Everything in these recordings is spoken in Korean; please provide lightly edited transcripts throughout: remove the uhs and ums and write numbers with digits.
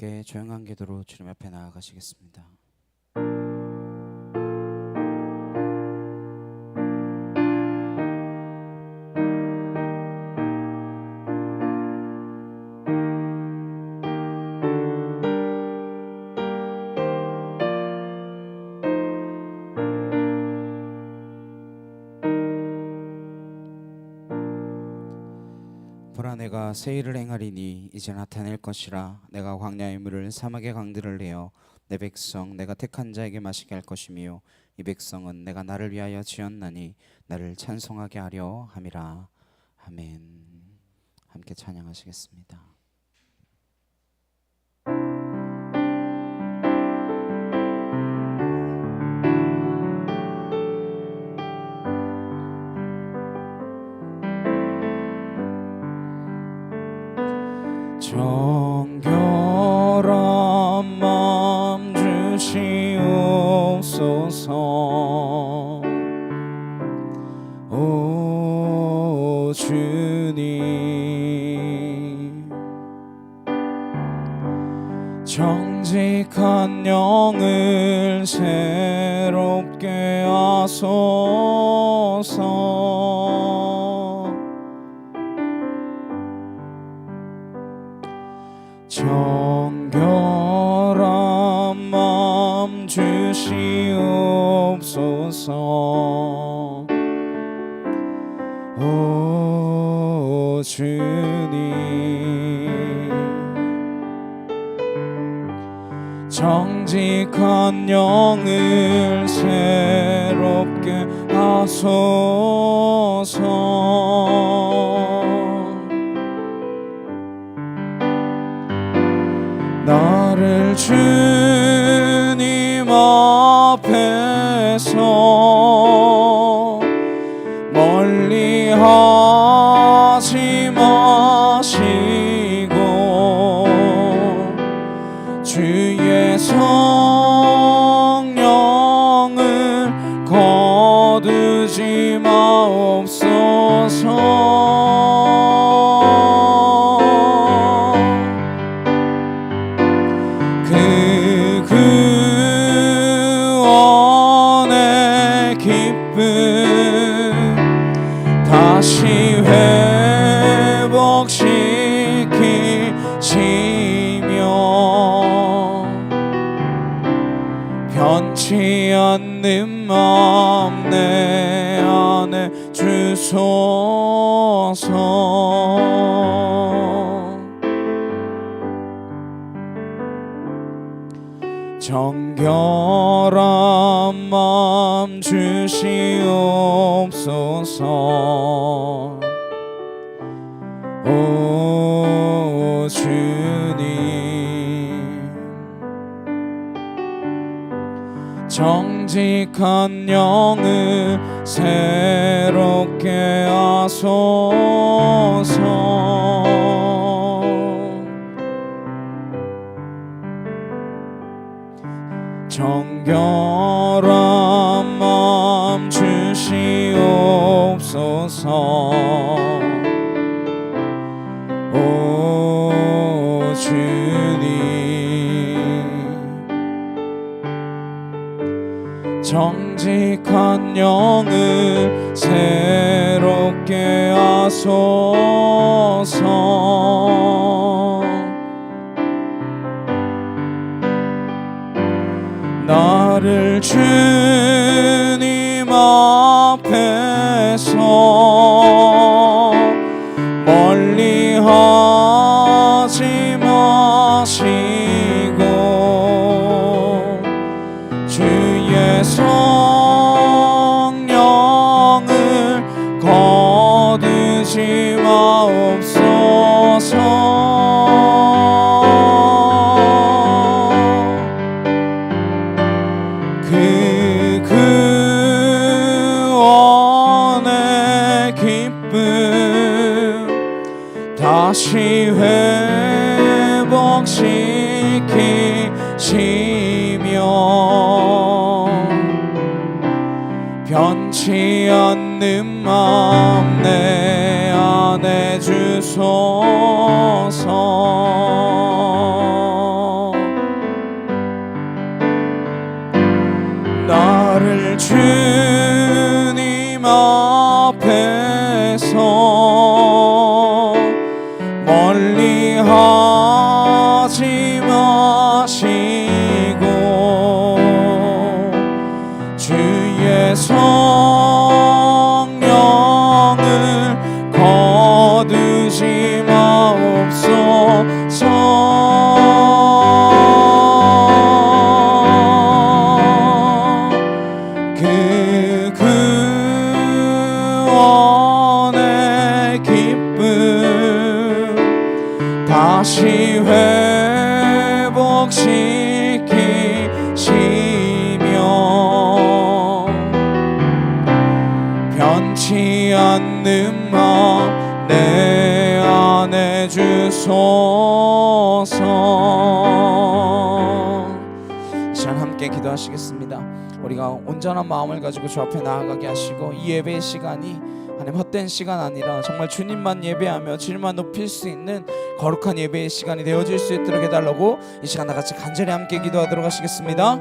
함께 조용한 기도로 주님 앞에 나아가시겠습니다. 보라, 내가 새 일을 행하리니 이제 나타낼 것이라. 내가 광야의 물을 사막의 강들을 내어 내 백성 내가 택한 자에게 마시게 할 것이며 이 백성은 내가 나를 위하여 지었나니 나를 찬송하게 하려 함이라. 아멘. 함께 찬양하시겠습니다. 정결한 마음 주시옵소서. 오 주님, 정직한 영을 새롭게 하소서. 정결한 마음 주시옵소서. 오 주님, 정직한 영을 새롭게 하소서. 나를 주님 앞에서 멀리 하지 마시고 주의 성령을 거두지 마옵소서. 그 구원의 기쁨 다시 회복시키시며 변치 않는 마음 내 안에 주소서. 정결한 마음 주시옵소서. 오 주님, 정직한 영을 새롭게 하소서. 정결한 마음 주시옵소서. 오 주님, 정직한 영을 새롭게 하소서. 나를 주님 앞에서 멀리 하지 마시고 주의 성령을 거두지 마옵소서. 그 구원의 기쁨 다시 회복시키시며 변치 않는 마음 내 안에 주소서. 나를 주님 앞에서 멀리 하지 마시고 주의 성령을 거두지 마옵소서. 그 구원의 기쁨 다시 회복시키시며 변치 않는 마음 내 안에 주소서. 이 시간 함께 기도하시겠습니다. 우리가 온전한 마음을 가지고 주 앞에 나아가게 하시고 이 예배의 시간이 하나님 헛된 시간 아니라 정말 주님만 예배하며 주님만 높일 수 있는 거룩한 예배의 시간이 되어질 수 있도록 해달라고 이 시간 다같이 간절히 함께 기도하도록 하시겠습니다.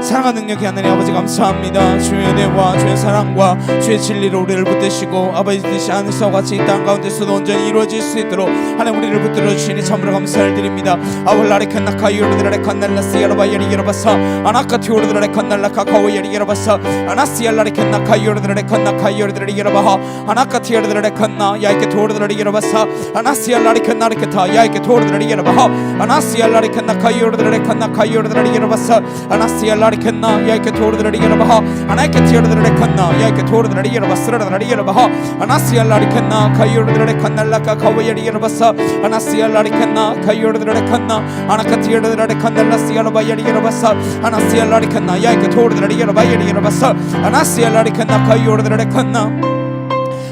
사랑과 능력의 하나님 아버지 감사합니다. 주의 은혜와 주의 사랑과 주의 진리로 우리를 붙드시고 아버지 뜻이 하늘과 같이 이 땅 가운데서도 온전히 이루어질 수 있도록 하나님 우리를 붙들어 주시니 참으로 감사를 드립니다. 아울라레 칸나카 유르드라레 칸날라스 야라바야리 야라바사 아나카티 오르드라레 칸날라카 카오야리 야라바사 아나시알라레 칸나카 유르드라레 칸나카 유르드라레 야라바하 아나카티 야르드라레 칸나 야이케 토르드라레 야라바사 아나시알라레 칸나레케타 야이케 토르드라레 야라바하 아나시알라레 칸나카 유르드라레 칸나카 유르드라레 야라바사 아나시알 캔나 야이케 토르드라리 여러바하 아나이케 티어드라레 칸나 야이케 토르드라리 여러바스라라리 여러바하 아나시알라리 캔나 카이오르드라레 칸날라카 카와야리 여러바사 아나시알라리 캔나 카이오르드라레 칸나 아나카 티어드라레 칸날라시 여러바야리 여러바사 아나시알라리 캔나 야이케 토르드라리 여러바야리 여러바사 아나시알라리 캔나 카이오르드라레 칸나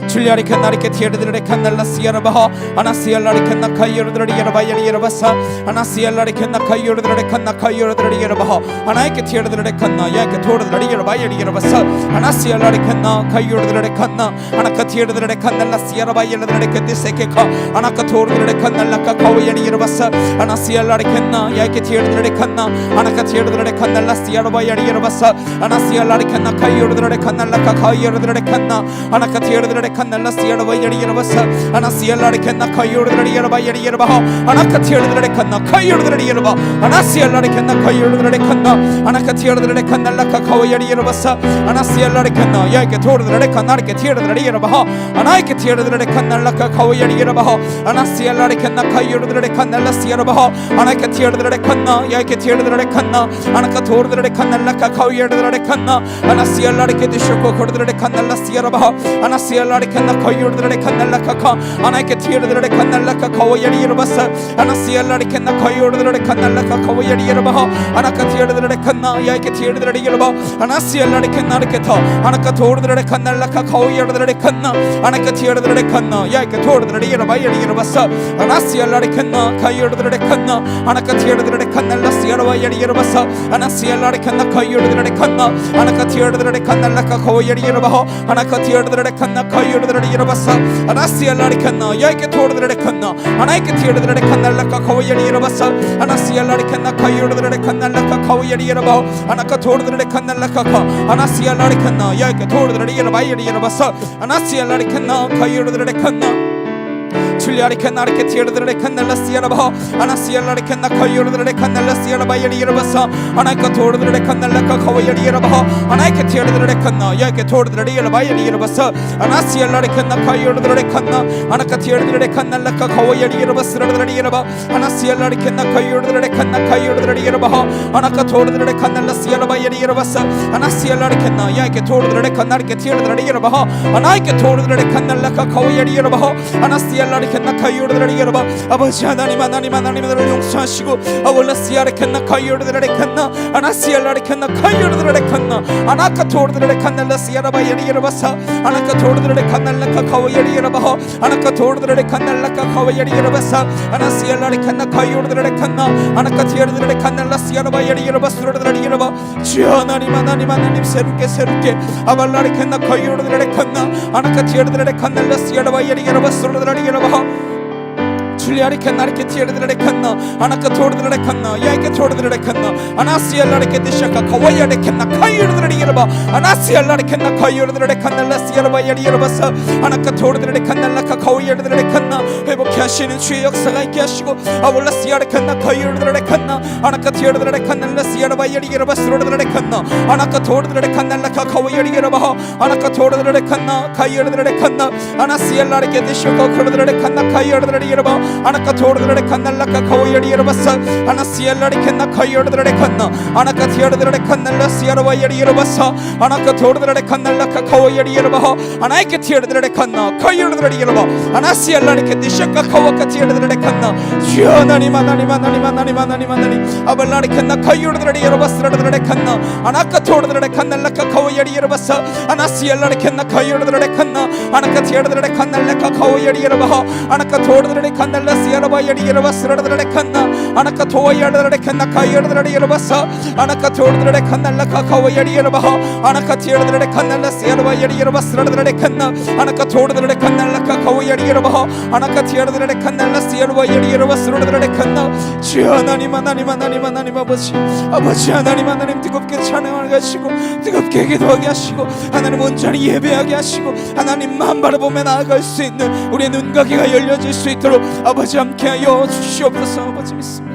줄리아리 캔나리케 티어드라레 칸날라시 여러바하 아나시알라리 캔나 카이오르드라리 여러바야리 여러바사 아나시알라리 캔나 카이오르드라레 칸나 카이오르드라리 여러바하 아나이케 티어드라레 칸나 야이케 토르드라리 여러바야리 여러바사 아나시알라리 캔나 카이오르드라레 칸나 아나카 티어드라레 칸날라시 여러바야르드라레 케티세케카 아나카 토르드라레 칸날라카 카와야리 여러바사 아나시알라리 캔나 야이케 티어드라레 칸나 아나카 티어드라레 칸날라시 여러바야리 여러바사 아나시알라리 캔나 카이오르드라레 칸날라카 카이오르드라레 칸나 아나카 티어드라레 칸날라시 여러바야리 여러바사 아나시알라리 캔나 카이오르드라리 여러바야리 여러바하 아나카 티어드라레 칸나 카이오르드라리 여러바 아나시알라리 캔나 카이오르드라레 칸나 아나카 티어드라레 칸날라카 카와야리 여러바사 아나시알라리 캔나 야이케 토르드라레 칸나리케 티어드라리 여러바하 아나이케 티어드라레 칸날라카 카와야리 여러바하 아나시알라리 캔나 카이오르드라레 칸날라시 여러바하 아나이케 티어드라레 칸나 야이케 티어드라레 칸나 아나카 토르드라레 칸날라카 카와야르드라레 칸나 아나시알라리 케디쇼코 코르드라레 칸날라시 여러바하 아나시알라리 캔나 카이오르드라레 칸날라카카 아나이케 티어드라레 칸날라카 카와야리 여러바사 아나시알라리 캔나 카이오르드라레 칸날라카 카와야리 여러바하 아나카 티어드라레 칸나 야이케 티어드라레 여러바 아나시알라리 캔나리케타 아나카 토르드라레 칸날라카 카와야르드라레 칸나 아나카 티어드라레 칸나 야이케 토르드라레 여러바야리 여러바사 아나시알라리 캔나 카이오르드라레 칸나 아나카 티어드라레 칸날라시 여러바야리 여러바사 아나시알라리 캔나 카이오르드라레 칸나 아나카 티어드라레 칸날라카 카와야리 여러바하 아나카 티어드라레 칸나 카이오르드라레 여러바사 아나시알라리 칸나 야이케 토르드라레 칸나 아나이케 티어드라레 칸날라카 카와야리 여러바사 아나시알라리 칸나 카이오르드라레 칸날라카 카와야리 여러바하 아나카 토르드라레 칸날라카카 아나시알라리 칸나 야이케 토르드라레 여러바야리 여러바사 아나시알라리 칸나 카이오르드라레 칸나 줄리아리 캔나리케 티어드라레 칸날라시 여러바하 아나시알라리 캔나 카이오르드라레 칸날라시 여러바야리 여러바사 아나이카 토르드라레 칸날라카 카와야리 여러바하 아나이케 티어드라레 칸나 야이케 토르드라레 여러바야리 여러바사 아나시알라리 캔나 카이오르드라레 칸나 아나카 티어드라레 칸날라카 카와야리 여러바스라드라레 여러바 아나시알라리 캔나 카이오르드라레 칸나 카이오르드라레 여러바하 아나카 토르드라레 칸날라시 여러바야리 여러바사 아나시알라리 캔나 야이케 토르드라레 칸나리케 티어드라레 여러바하 아나이케 토르드라레 칸날라카 카와야리 여러바하 아나시알라리 캔나 카이오르드라레 여러바 아버지 하나님 하나님을 용서하시고 아월라시아레 캔나 카이오르드라레 칸나 아나시알라레 캔나 카이오르드라레 칸나 아나카 토르드라레 칸날라시 여러바야리 여러바사 아나카 토르드라레 칸날라카 카와야리 여러바하 아나카 토르드라레 칸날라카 카와야리 여러바사 아나시알라레 캔나 카이오르드라레 칸나 아나카 티어르드라레 칸날라시 여러바야리 여러바스라드라레 여러바 주 하나님 새롭게 아발라레 캔나 카이오르드라레 칸나 아나카 티어르드라레 칸날라시 여러바야리 여러바스라드라레 여러바 주리아리칸 나리케 티에르드레칸나 아나카 토르드레칸나 야이케 토르드레칸나 아나시알라리케 디샤카 카와이아레칸나 카이르드레리르바 아나시알라리칸나 카이르드레칸나 라시알바야리르바사 아나카 토르드레칸나 라카 카와이아르드레칸나 회복케 하시는 주의 역사가 있게 하시고 아볼라시아레칸나 카이르드레칸나 아나카 티에르드레칸나 라시알바야리르바스로드레칸나 아나카 토르드레칸나 라카 카와이아리르바 아나카 토르드레칸나 카이르드레칸나 아나시알라리케 디샤카 코르드레칸나 카이르드레리르바 아나카 토르드레칸나 라카 카와이아리르바사 아나시알라리칸나 카이르드레칸나 아나카 티에르드레칸나 라시알바야리르바사 아나카 토르드레칸나 라카 카와이아리르바 아나이케 티에르드레칸나 카이르드레리르바 아나시알라리케 디샤카 카와카 티에르드레칸나 주여 하나님 하나님 하나님 하나님 하나님 하나님 아발라리칸나 카이르드레리르바스라드레칸나 아나카 토르드레칸나 라카 카와이아리르바사 아나시알라리칸나 카이르드레칸나 아나카 티에르드레칸나 라카 카와이아리르바 아나카 토르드레칸나 라시알바야리르바스라드레칸나 아나카 토와이아르드레칸나 카이르드레리르바사 아나카 토르드레칸나 라카 카와이아리르바 아나카 티에르드레칸나 라시알바야리르바스라드레칸나 아나카 토르드레칸나 라카 카와이아리르바 아나카 티에르드레칸나 라시알바야리르바스라드레칸나 주여 하나님 하나님 하나님 하나님 아버지 하나님 하나님 뜨겁게 찬양하게 하시고 뜨겁게 기도하게 하시고 하나님 온전히 예배하게 하시고 하나님만 바라보며 나아갈 수 있는 우리의 눈과 귀가 열려질 수 있도록 아버지 함께하여 주시옵소서. 아버지 믿습니다.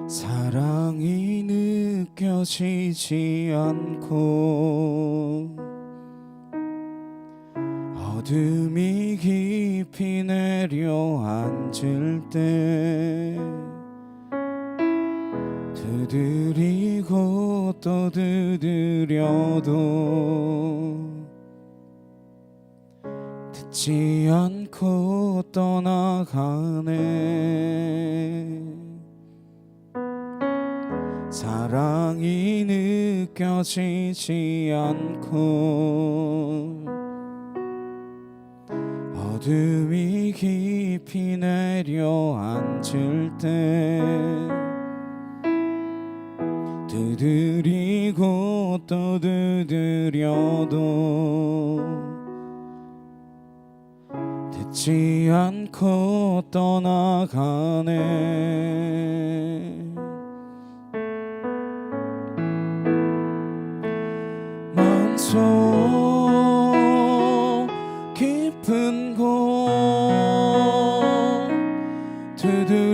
사랑이 느껴지지 않고 어둠이 깊이 내려앉을 때 두드리고 또 두드려도 듣지 않고 떠나가네. 사랑이 느껴지지 않고 어둠이 깊이 내려앉을 때 두드리고 또 두드려도 듣지 않고 떠나가네. 마음속 깊은 곳 두드리는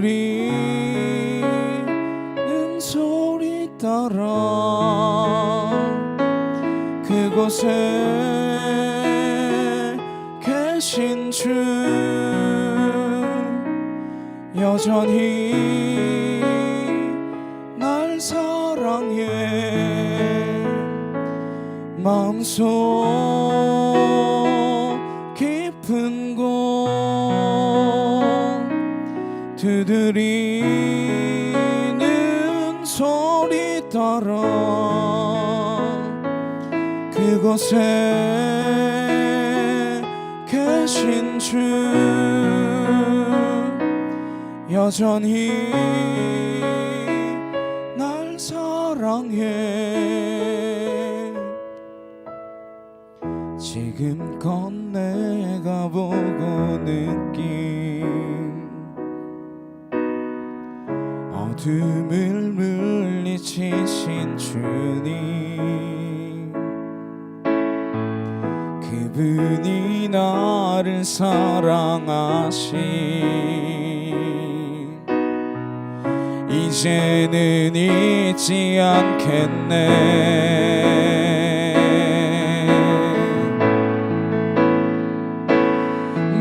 소리 따라 그곳에 계신 주 여전히 날 사랑해. 마음속 깊은 곳 두드리는 소리 따라 그곳에 계신 주 여전히 날 사랑해. 지금껏 내가 보고 느낀 어둠을 물리치신 주님, 그분이 나를 사랑하신 이제는 잊지 않겠네.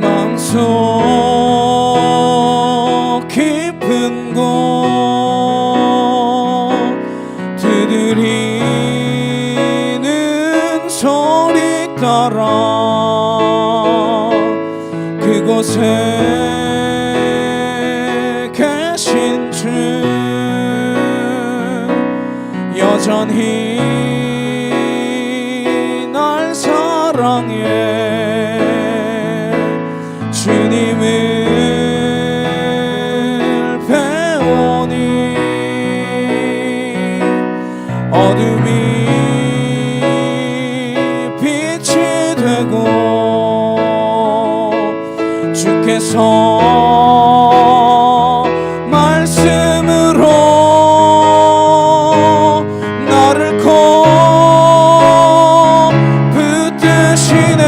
마음속 깊은 곳 두드리는 소리 따라 그곳에 계신 주 여전히 날 사랑해 주님을 배우니 어둠이 빛이 되고 주께서 말씀으로 나를 꼭 붙드시네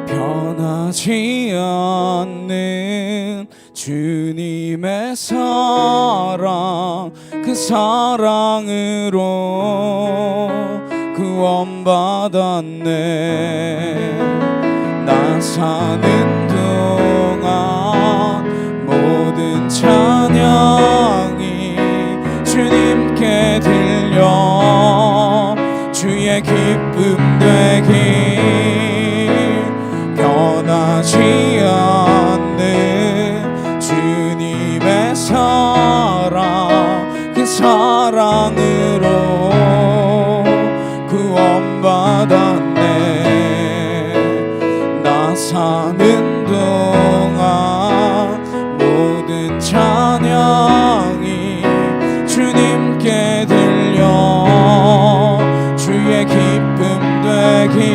변하지 않는 주님의 사랑 그 사랑으로 구원받았네 나 사는 동안 모든 찬양이 주님께 들려 주의 기쁨 되길 변하지 않는 주님의 사랑 그 사랑으로 구원받았네 나 사는 동안 모든 찬양이 주님께 들려 주의 기쁨 되길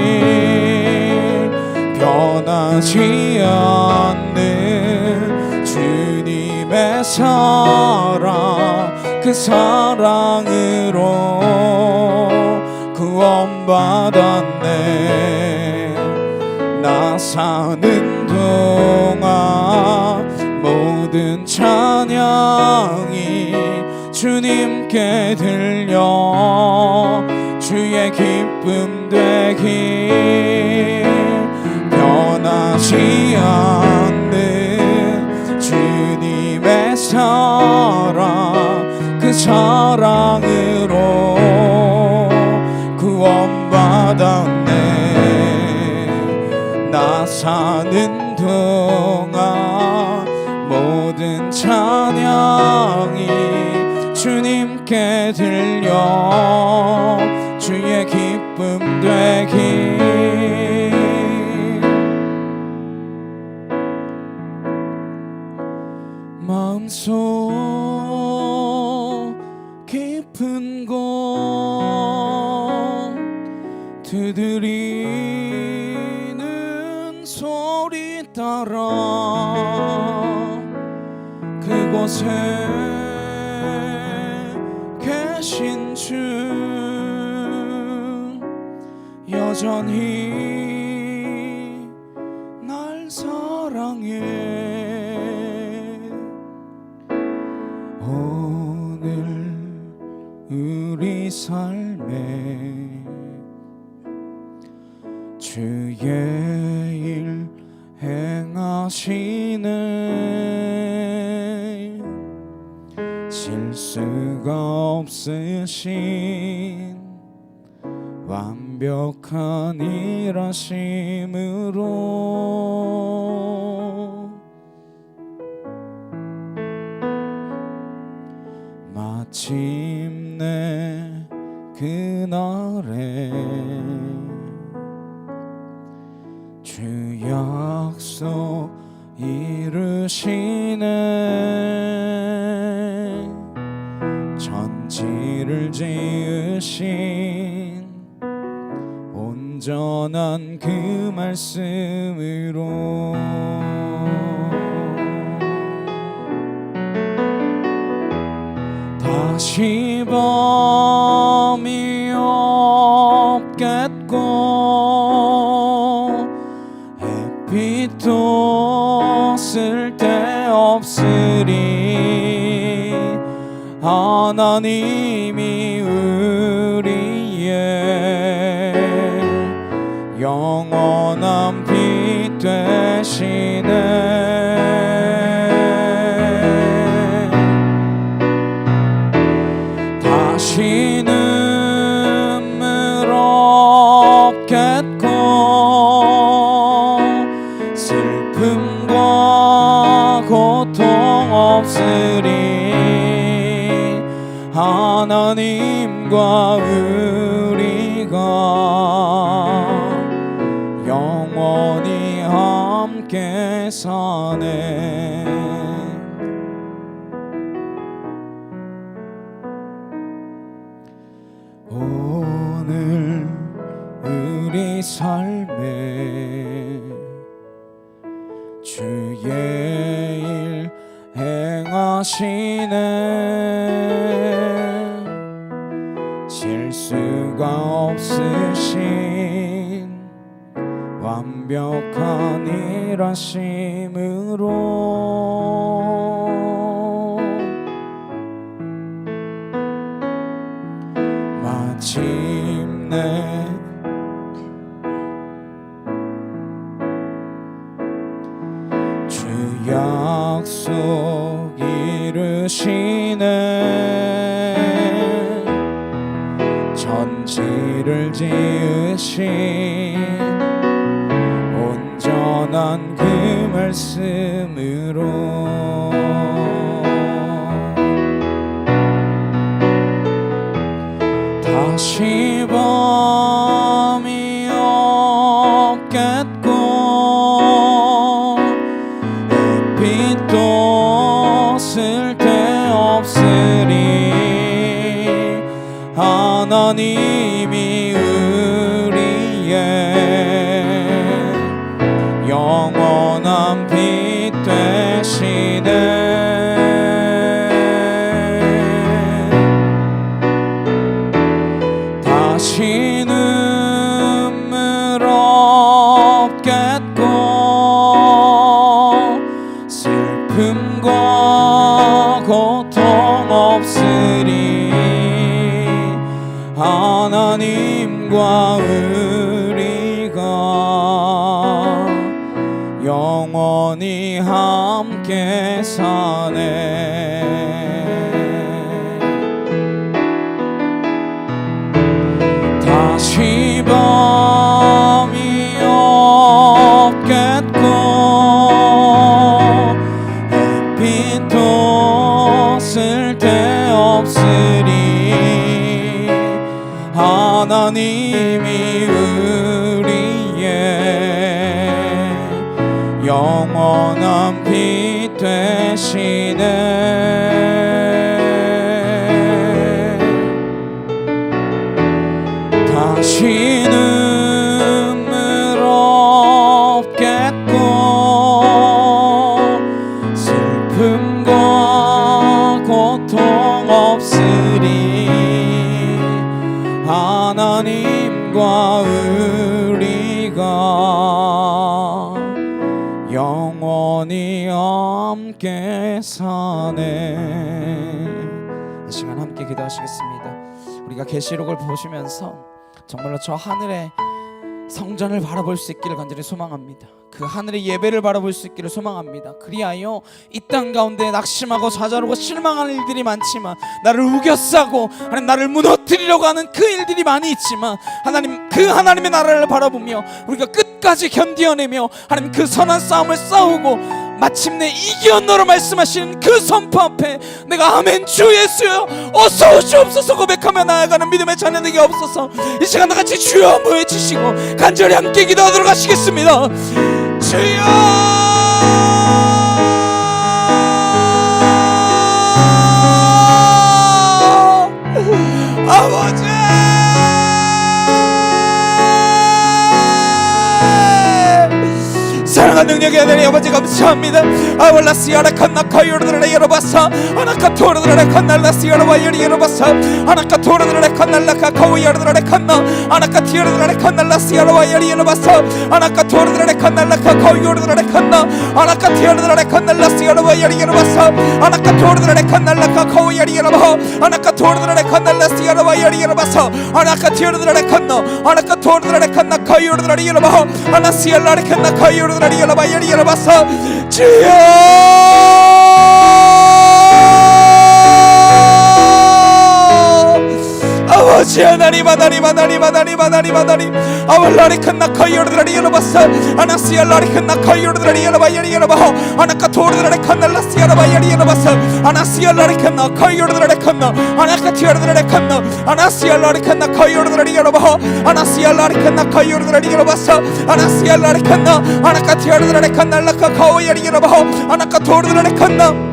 변하지 않는 주님의 사랑 그 사랑으로 구원받았네 나 사는 동안 모든 찬양이 주님께 들려 주의 기쁨 되길 변하지 않는 주님의 사랑 그 사랑으로 구원받았네 나 사는 동안 모든 찬양이 주님께 들려 주의 기쁨 되길 마음속 깊은 곳 두드리는 소리 따라 그곳에 계신 주 여전히 날 사랑해 오늘 우리 삶에 주의 일 행하시네 실수가 없으신 완벽한 일하심으로 마침내 그날에 주 약속 이루시네 천지를 지으신 온전한 그 말씀으로 다시 범이 없겠고 햇빛도 쓸데없으리 하나님이 우리의 영원한 빛 되시네 다시 눈물 없겠고 슬픔과 고통 없으리 하나님과 우리가 영원히 함께 사네 오늘 우리 삶에 주의 일 행하시네 실수가 없으신 완벽한 일하심으로 마침내 주 약속 이루시네 천지를 지으신 온전한 그 말씀으로 다시 범이 없겠고 햇빛도 쓸데없으리 하나님이 우리의 영원한 빛 되시네 다시 눈물 없겠고 슬픔과 고통 없으리 하나님과 우리가 영원히 함께 사네 다시 범이 없겠고 햇빛도 쓸데없으리 하나님이 우리의 영원한 빛 되시네 다시 눈물 없겠고 슬픔과 고통 없으리 하나님과 우리가 영원히 함께 사네 이 시간 함께 기도하시겠습니다 우리가 계시록을 보시면서 정말로 저 하늘의 성전을 바라볼 수 있기를 간절히 소망합니다. 그 하늘의 예배를 바라볼 수 있기를 소망합니다. 그리하여 이 땅 가운데 낙심하고 좌절하고 실망하는 일들이 많지만 나를 우겨싸고 하나님 나를 무너뜨리려고 하는 그 일들이 많이 있지만 하나님 그 하나님의 나라를 바라보며 우리가 끝까지 견디어내며 하나님 그 선한 싸움을 싸우고 마침내 이기었노라 말씀하시는 그 선포 앞에 내가 아멘 주 예수여 어서 오시옵소서 고백하며 나아가는 믿음의 자녀되게 없어서 이 시간 다같이 주여 한번 외치시고 간절히 함께 기도하도록 하시겠습니다. 주여 아버지 사랑한 능력의 하나님 아버지 감사합니다. 아울라시아라 칸나 카요르드레 여러바사 아나카토르드레 칸날라시아라 와이리 여러바사 아나카토르드레 칸날라카 카오야르드레 칸나 아나카티르드레 칸날라시아라 와이리 여러바사 아나카토르드레 칸날라카 카오야르드레 칸나 아나카티르드레 칸날라시아라 와이리 여러바사 아나카토르드레 칸날라카 카오야리 여러바 아나카토르드레 칸날라시아라 와이리 여러바사 아나카티르드레 칸나 아나카토르드레 칸나 카요르드레 여러바 아나시알라레 칸나 카요르드레 여러바사 주여 아버지 하나님 아왈라리 칸나 카요르드라리 여러바사 아나시알라리 칸나 카요르드라리 여러바야리 여러바 아나카토르드라리 칸날라시아라 바야리 여러바사 아나시알라리 칸나 카요르드라리 칸나 아나카티르드라리 칸나 아나시알라리 칸나 카요르드라리 여러바 아나시알라리 칸나 카요르드라리 여러바사 아나시알라리 칸나 아나카티르드라리 칸날라카 카오야리 여러바 아나카토르드라리 칸나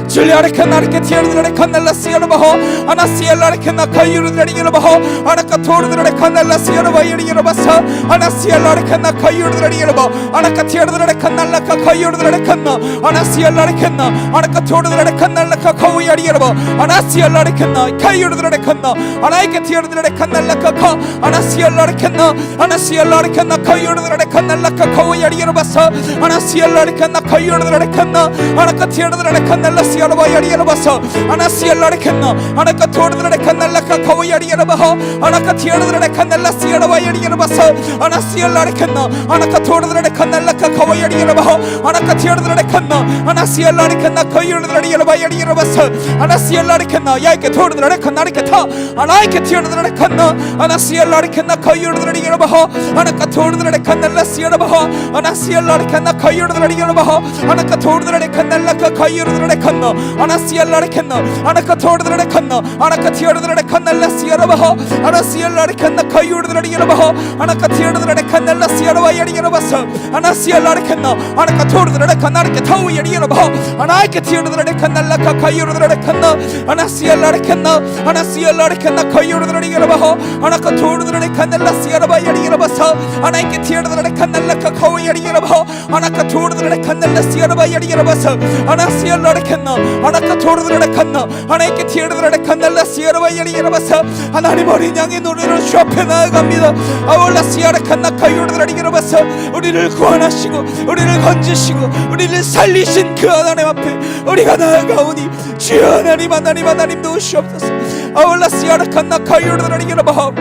줄리아레 칸나르케 티르드레 칸날라시아라 바호 아나시알라레 칸나 카유르드레 여러바호 아나카토르드레 칸날라시아라 바이리 여러바사 아나시알라레 칸나 카유르드레 여러바 아나카티르드레 칸날라카 카유르드레 칸나 아나시알라레 칸나 아나카토르드레 칸날라카 카오야리 여러바 아나시알라레 칸나 카유르드레 칸나 아나이케티르드레 칸날라카 카 아나시알라레 칸나 아나시알라레 칸나 카유르드레 칸날라카 카오야리 여러바사 아나시알라레 칸나 카유르드레 칸나 아나카티르드레 칸날라시 바야리 여러바사 아나시알라레 칸나 아나카토르드레 칸날라카 카오야리 여러바호 아나카티르드레 칸날라시아라 바야리 여러바사 아나시알라레 칸나 아나카토르드레 칸날라카 카오야리 여러바호 아나카티르드레 칸나 아나시알라레 칸나 카유르드레 여러바야리 여러바사 아나시알라레 칸나 야이케토르드레 칸나리케타 아나이케티르드레 칸나 아나시알라레 칸나 카유르드레 여러바호 아나카토르드레 칸날라시아라 바호 아나시알라레 칸나 카유르드레 여러바호 아나카토르드레 칸날라카 카유르드레 칸나 아나시알라레 칸나 아나카토르드레 칸나 아나카티르드레 칸날라시아라 바호 아나시알라레 칸나 카유르드레 여러바호 아나카티르드레 칸날라시아라 바야리 여러바사 아나시알라레 칸나 아나카토르드레 칸나리케 타오야리 여러바호 아나이케티르드레 칸날라카 카유르드레 칸나 아나시알라레 칸나 아나시알라레 칸나 카유르드레 여러바호 아나카토르드레 칸날라시아라 바야리 여러바사 아나이케티르드레 칸날라카 카오야리 여러바호 아나카토르드레 칸날라시아라 바야리 여러바사 아나시알라레 칸나 아나카토르드레 칸나 아나이케티르드레 칸날라시아라 바야리 여러바사 하나님 어린 양의 노래로 주 앞에 나아갑니다. 아울라시아라 칸나 카유르드레 여러바사 우리를 구원하시고 우리를 건지시고 우리를 살리신 그 하나님 앞에 우리가 나아가오니 주여 하나님 도우시옵소서. 아울라시아라 칸나 카유르드레 여러바사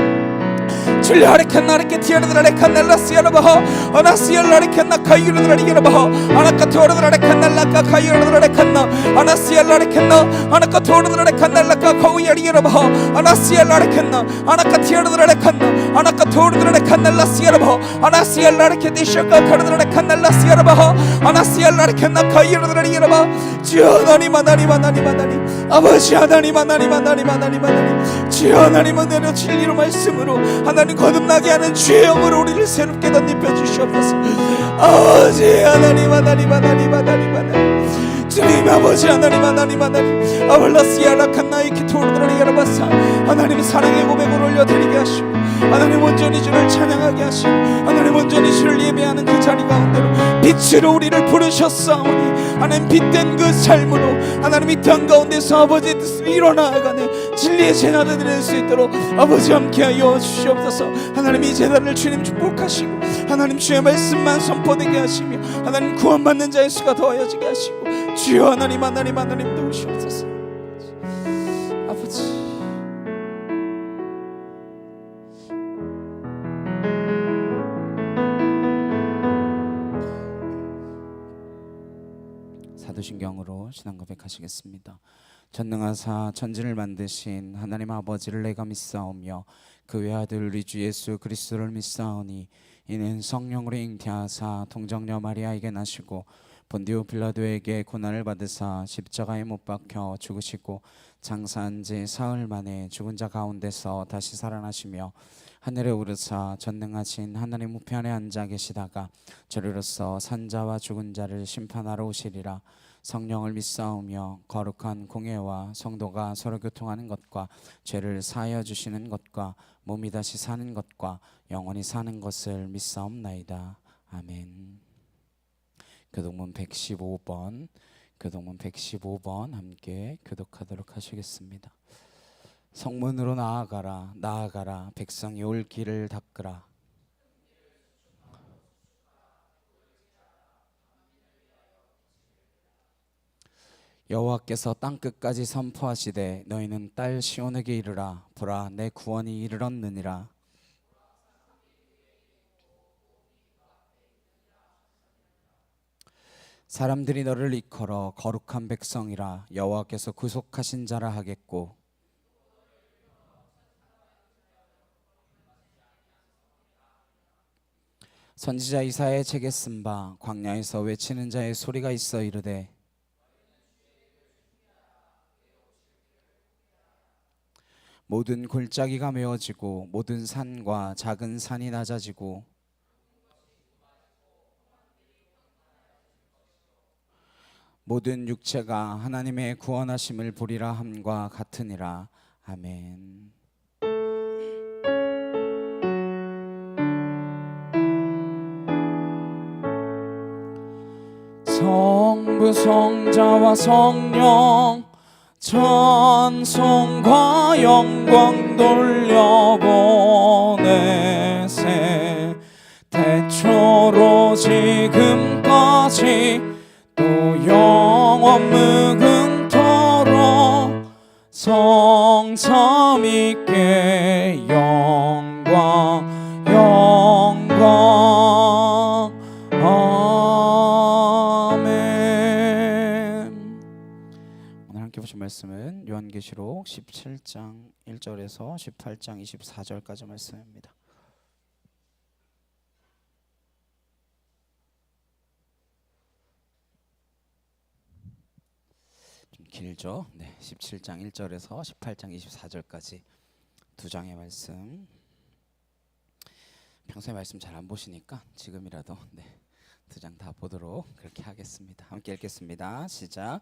줄리아레 칸나르케 티르드레 칸날라시아라 바호 아나시알라레 칸나 카유르드레 여러바호 아나카토르드레 칸날라카 카유르드레 칸나 아나시알라레 칸나 아나카토르드레 칸날라카 카오야리 여러바호 아나시알라레 칸나 아나카티르드레 칸나 아나카토르드레 칸날라시아라 바호 아나시알라레 케디샤카 카르드레 칸날라시아라 바호 아나시알라레 칸나 카유르드레 여러바 주여 하나님 아버지 하나님 주여 하나님은 내려 진리로 말씀으로 하나님 거듭나게 하는 주의 영으로 우리를 새롭게 덧입혀 주시옵소서. 아버지 하나님 주님 아버지 하나님 아울라시아라 칸나이키 토르드레 여러바사 하나님 사랑의 고백을 올려드리게 하시고 하나님 온전히 주를 찬양하게 하시고 하나님 온전히 주를 예배하는 그 자리 가운데로 빛으로 우리를 부르셨사오니 하나님 빛된 그 삶으로 하나님 이 땅 가운데서 아버지의 뜻을 이뤄나가네 진리의 제단을 드릴 수 있도록 아버지 함께하여 주시옵소서. 하나님 이 제단을 주님 축복하시고 하나님 주의 말씀만 선포되게 하시며 하나님 구원받는 자의 수가 더하여지게 하시고 주여 하나님 도우시옵소서. 아버지 사도신경으로 신앙 고백하시겠습니다. 전능하사 천지를 만드신 하나님 아버지를 내가 믿사오며 그 외아들 우리 주 예수 그리스도를 믿사오니 이는 성령으로 잉태하사 동정녀 마리아에게 나시고 본디오 빌라도에게 고난을 받으사 십자가에 못 박혀 죽으시고 장사한 지 사흘 만에 죽은 자 가운데서 다시 살아나시며 하늘에 오르사 전능하신 하나님 우편에 앉아 계시다가 저리로서 산자와 죽은 자를 심판하러 오시리라. 성령을 믿사오며 거룩한 공예와 성도가 서로 교통하는 것과 죄를 사하여 주시는 것과 몸이 다시 사는 것과 영원히 사는 것을 믿사옵나이다. 아멘. 교독문 115번, 교독문 115번 함께 교독하도록 하시겠습니다. 성문으로 나아가라, 나아가라, 백성이 올 길을 닦으라. 여호와께서 땅 끝까지 선포하시되 너희는 딸 시온에게 이르라. 보라, 내 구원이 이르렀느니라. 사람들이 너를 일컬어 거룩한 백성이라. 여호와께서 구속하신 자라 하겠고, 선지자 이사야의 책에 쓴 바 광야에서 외치는 자의 소리가 있어 이르되 모든 골짜기가 메어지고 모든 산과 작은 산이 낮아지고 모든 육체가 하나님의 구원하심을 보리라 함과 같으니라. 아멘. 성부 성자와 성령 찬송과 영광 돌려보내세. 태초로 지금까지 또 영원 무궁토록 성삼 있게 영광 영광. 아멘. 오늘 함께 보신 말씀은 요한계시록 17장 1절에서 18장 24절까지 말씀입니다. 좀 길죠? 네, 17장 1절에서 18장 24절까지 두 장의 말씀. 평소에 말씀 잘 안 보시니까 지금이라도 두 장 다 보도록 그렇게 하겠습니다. 함께 읽겠습니다. 시작.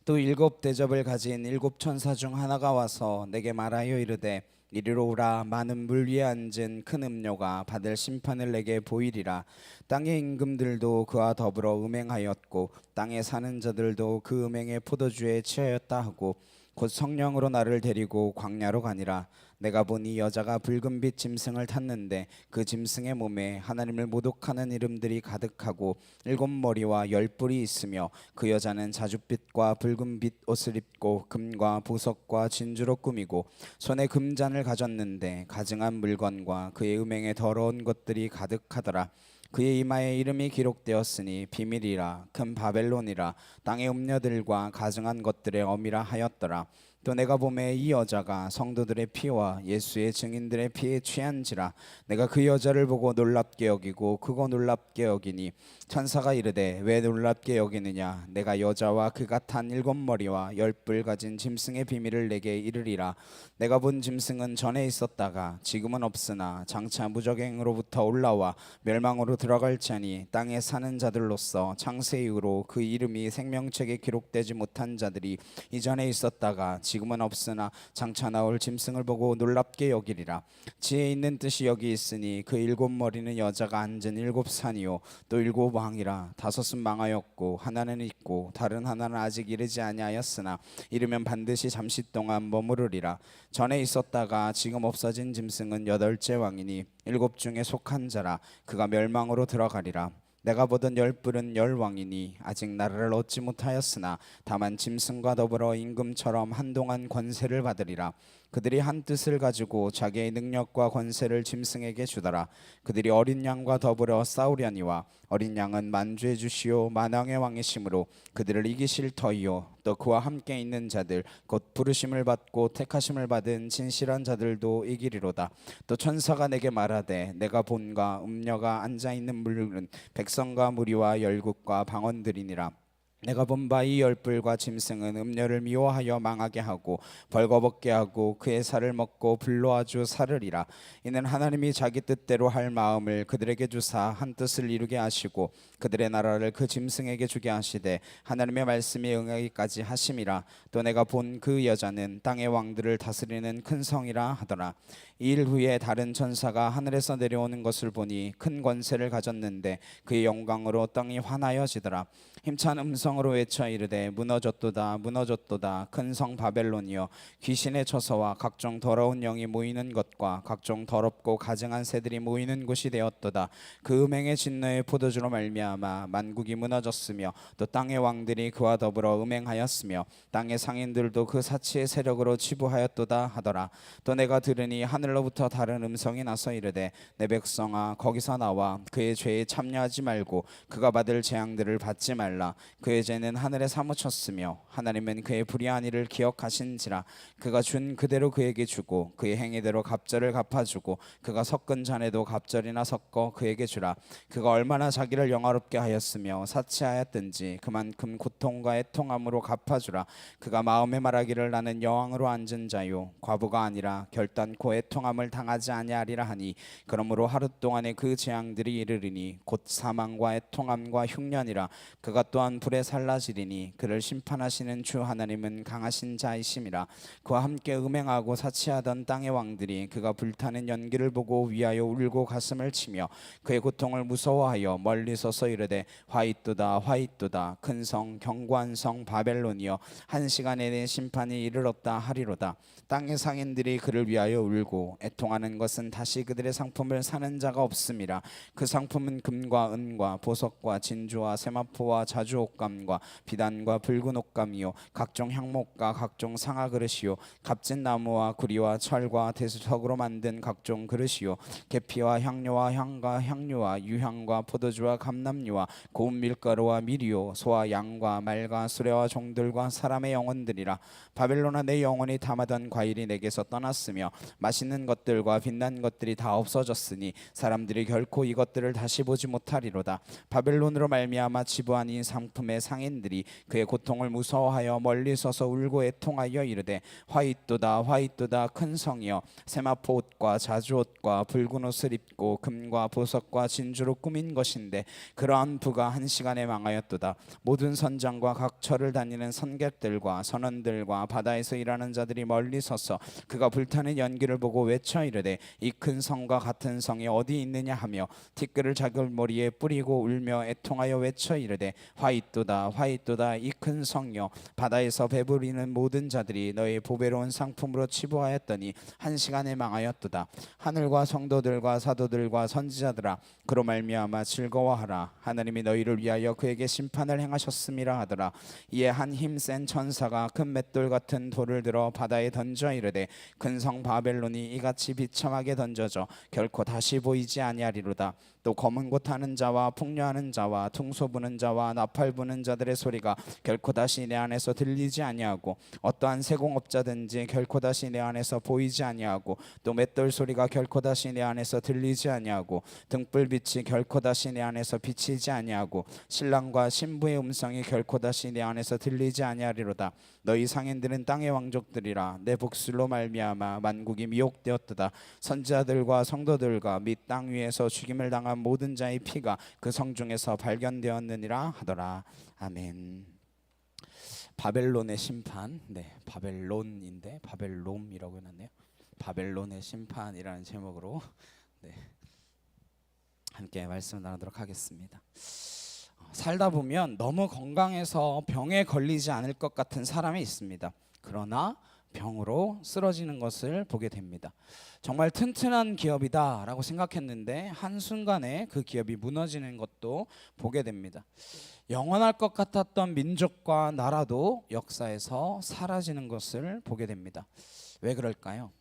또 일곱 대접을 가진 일곱 천사 중 하나가 와서 내게 말하여 이르되 이리로 오라. 많은 물 위에 앉은 큰 음료가 받을 심판을 내게 보이리라. 땅의 임금들도 그와 더불어 음행하였고 땅에 사는 자들도 그 음행의 포도주에 취하였다 하고 곧 성령으로 나를 데리고 광야로 가니라. 내가 보니 여자가 붉은 빛 짐승을 탔는데 그 짐승의 몸에 하나님을 모독하는 이름들이 가득하고 일곱 머리와 열 뿔이 있으며 그 여자는 자줏빛과 붉은 빛 옷을 입고 금과 보석과 진주로 꾸미고 손에 금잔을 가졌는데 가증한 물건과 그의 음행에 더러운 것들이 가득하더라. 그의 이마에 이름이 기록되었으니 비밀이라 큰 바벨론이라 땅의 음녀들과 가증한 것들의 어미라 하였더라. 또 내가 보매 이 여자가 성도들의 피와 예수의 증인들의 피에 취한지라. 내가 그 여자를 보고 놀랍게 여기고 크고 놀랍게 여기니 천사가 이르되 왜 놀랍게 여기느냐. 내가 여자와 그가 탄 일곱 머리와 열 뿔 가진 짐승의 비밀을 내게 이르리라. 내가 본 짐승은 전에 있었다가 지금은 없으나 장차 무적행으로부터 올라와 멸망으로 들어갈지니 땅에 사는 자들로서 창세 이후로 그 이름이 생명책에 기록되지 못한 자들이 이전에 있었다가 지금은 없으나 장차 나올 짐승을 보고 놀랍게 여기리라. 지혜 있는 뜻이 여기 있으니 그 일곱 머리는 여자가 앉은 일곱 산이요 또 일곱 왕이라. 다섯은 망하였고 하나는 있고 다른 하나는 아직 이르지 아니하였으나 이르면 반드시 잠시 동안 머무르리라. 전에 있었다가 지금 없어진 짐승은 여덟째 왕이니 일곱 중에 속한 자라. 그가 멸망으로 들어가리라. 내가 보던 열 뿔은 열 왕이니 아직 나라를 얻지 못하였으나 다만 짐승과 더불어 임금처럼 한동안 권세를 받으리라. 그들이 한 뜻을 가지고 자기의 능력과 권세를 짐승에게 주더라. 그들이 어린 양과 더불어 싸우려니와 어린 양은 만주의 주시오 만왕의 왕이심으로 그들을 이기실 터이요 또 그와 함께 있는 자들 곧 부르심을 받고 택하심을 받은 진실한 자들도 이기리로다. 또 천사가 내게 말하되 내가 본가 음녀가 앉아 있는 물은 백성과 무리와 열국과 방언들이니라. 내가 본 바 이 열불과 짐승은 음녀를 미워하여 망하게 하고 벌거벗게 하고 그의 살을 먹고 불로 아주 사르리라. 이는 하나님이 자기 뜻대로 할 마음을 그들에게 주사 한 뜻을 이루게 하시고 그들의 나라를 그 짐승에게 주게 하시되 하나님의 말씀이 응하기까지 하심이라. 또 내가 본 그 여자는 땅의 왕들을 다스리는 큰 성이라 하더라. 이 일 후에 다른 천사가 하늘에서 내려오는 것을 보니 큰 권세를 가졌는데 그의 영광으로 땅이 환하여지더라. 힘찬 음성으로 외쳐 이르되 무너졌도다 무너졌도다 큰 성 바벨론이여, 귀신의 처소와 각종 더러운 영이 모이는 것과 각종 더럽고 가증한 새들이 모이는 곳이 되었도다. 그 음행의 진노의 포도주로 말미암아 만국이 무너졌으며 또 땅의 왕들이 그와 더불어 음행하였으며 땅의 상인들도 그 사치의 세력으로 치부하였도다 하더라. 또 내가 들으니 하늘로부터 다른 음성이 나서 이르되 내 백성아 거기서 나와 그의 죄에 참여하지 말고 그가 받을 재앙들을 받지 말라. 그의 죄는 하늘에 사무쳤으며 하나님은 그의 불의한 일을 기억하신지라. 그가 준 그대로 그에게 주고 그의 행위대로 갑절을 갚아주고 그가 섞은 잔에도 갑절이나 섞어 그에게 주라. 그가 얼마나 자기를 영화롭게 하였으며 사치하였든지 그만큼 고통과 애통함으로 갚아주라. 그가 마음에 말하기를 나는 여왕으로 앉은 자요 과부가 아니라 결단코 애통함을 당하지 아니하리라 하니, 그러므로 하루 동안에 그 재앙들이 이르리니 곧 사망과 애통함과 흉년이라. 그가 또한 불에 살라지리니 그를 심판하시는 주 하나님은 강하신 자이심이라. 그와 함께 음행하고 사치하던 땅의 왕들이 그가 불타는 연기를 보고 위하여 울고 가슴을 치며 그의 고통을 무서워하여 멀리 서서 이르되 화이또다 화이또다 큰 성 견고한 성 바벨론이여, 한 시간에 내 심판이 이르렀다 하리로다. 땅의 상인들이 그를 위하여 울고 애통하는 것은 다시 그들의 상품을 사는 자가 없음이라. 그 상품은 금과 은과 보석과 진주와 세마포와 자주 옷감과 비단과 붉은 옷감이요 각종 향목과 각종 상아 그릇이요 값진 나무와 구리와 철과 대수석으로 만든 각종 그릇이요 계피와 향료와 향과 향료와 유향과 포도주와 감람류와 고운 밀가루와 밀이요 소와 양과 말과 수레와 종들과 사람의 영혼들이라. 바벨론아 내 영혼이 담아던 과일이 내게서 떠났으며 맛있는 것들과 빛난 것들이 다 없어졌으니 사람들이 결코 이것들을 다시 보지 못하리로다. 바벨론으로 말미암아 지부한 이 상품의 상인들이 그의 고통을 무서워하여 멀리 서서 울고 애통하여 이르되 화이또다 화이또다 큰 성이여, 세마포 옷과 자주 옷과 붉은 옷을 입고 금과 보석과 진주로 꾸민 것인데 그러한 부가 한 시간에 망하였도다. 모든 선장과 각 처를 다니는 선객들과 선원들과 바다에서 일하는 자들이 멀리 서서 그가 불타는 연기를 보고 외쳐 이르되 이 큰 성과 같은 성이 어디 있느냐 하며 티끌을 자기 머리에 뿌리고 울며 애통하여 외쳐 이르되 화이또다 화이또다 이 큰 성이여, 바다에서 배부리는 모든 자들이 너의 보배로운 상품으로 치부하였더니 한 시간에 망하였도다. 하늘과 성도들과 사도들과 선지자들아 그로 말미암아 즐거워하라. 하나님이 너희를 위하여 그에게 심판을 행하셨음이라 하더라. 이에 한 힘센 천사가 큰 맷돌 같은 돌을 들어 바다에 던져 이르되 큰 성 바벨론이 이같이 비참하게 던져져 결코 다시 보이지 아니하리로다. 또 검은 곳 하는 자와 풍류하는 자와 퉁소 부는 자와 나팔 부는 자들의 소리가 결코 다시 내 안에서 들리지 아니하고 어떠한 세공업자든지 결코 다시 내 안에서 보이지 아니하고 또 맷돌 소리가 결코 다시 내 안에서 들리지 아니하고 등불빛이 결코 다시 내 안에서 비치지 아니하고 신랑과 신부의 음성이 결코 다시 내 안에서 들리지 아니하리로다. 너희 상인들은 땅의 왕족들이라. 내 복술로 말미암아 만국이 미혹되었도다. 선지자들과 성도들과 및 땅 위에서 죽임을 당한 모든 자의 피가 그 성 중에서 발견되었느니라 하더라. 아멘. 바벨론의 심판, 네, 바벨론인데 바벨롬이라고 해놨네요. 바벨론의 심판이라는 제목으로 네, 함께 말씀 나누도록 하겠습니다. 살다 보면 너무 건강해서 병에 걸리지 않을 것 같은 사람이 있습니다. 그러나 병으로 쓰러지는 것을 보게 됩니다. 정말 튼튼한 기업이다 라고 생각했는데 한순간에 그 기업이 무너지는 것도 보게 됩니다. 영원할 것 같았던 민족과 나라도 역사에서 사라지는 것을 보게 됩니다. 왜 그럴까요?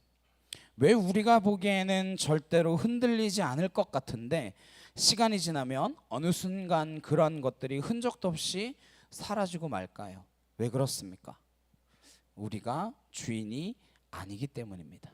왜 우리가 보기에는 절대로 흔들리지 않을 것 같은데 시간이 지나면 어느 순간 그런 것들이 흔적도 없이 사라지고 말까요? 왜 그렇습니까? 우리가 주인이 아니기 때문입니다.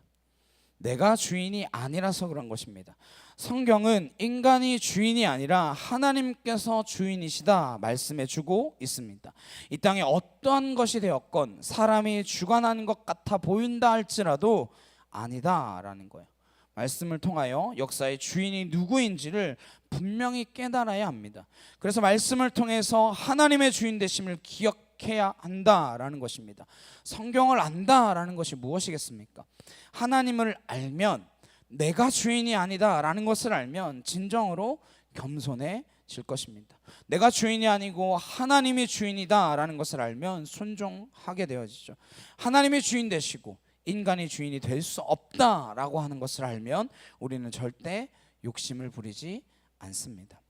내가 주인이 아니라서 그런 것입니다. 성경은 인간이 주인이 아니라 하나님께서 주인이시다 말씀해 주고 있습니다. 이 땅에 어떠한 것이 되었건 사람이 주관하는 것 같아 보인다 할지라도 아니다라는 거예요. 말씀을 통하여 역사의 주인이 누구인지를 분명히 깨달아야 합니다. 그래서 말씀을 통해서 하나님의 주인 되심을 기억해야 한다라는 것입니다. 성경을 안다라는 것이 무엇이겠습니까? 하나님을 알면, 내가 주인이 아니다라는 것을 알면 진정으로 겸손해질 것입니다. 내가 주인이 아니고 하나님이 주인이다라는 것을 알면 순종하게 되어지죠. 하나님이 주인 되시고 인간이 주인이 될 수 없다라고 하는 것을 알면 우리는 절대 욕심을 부리지 않습니다.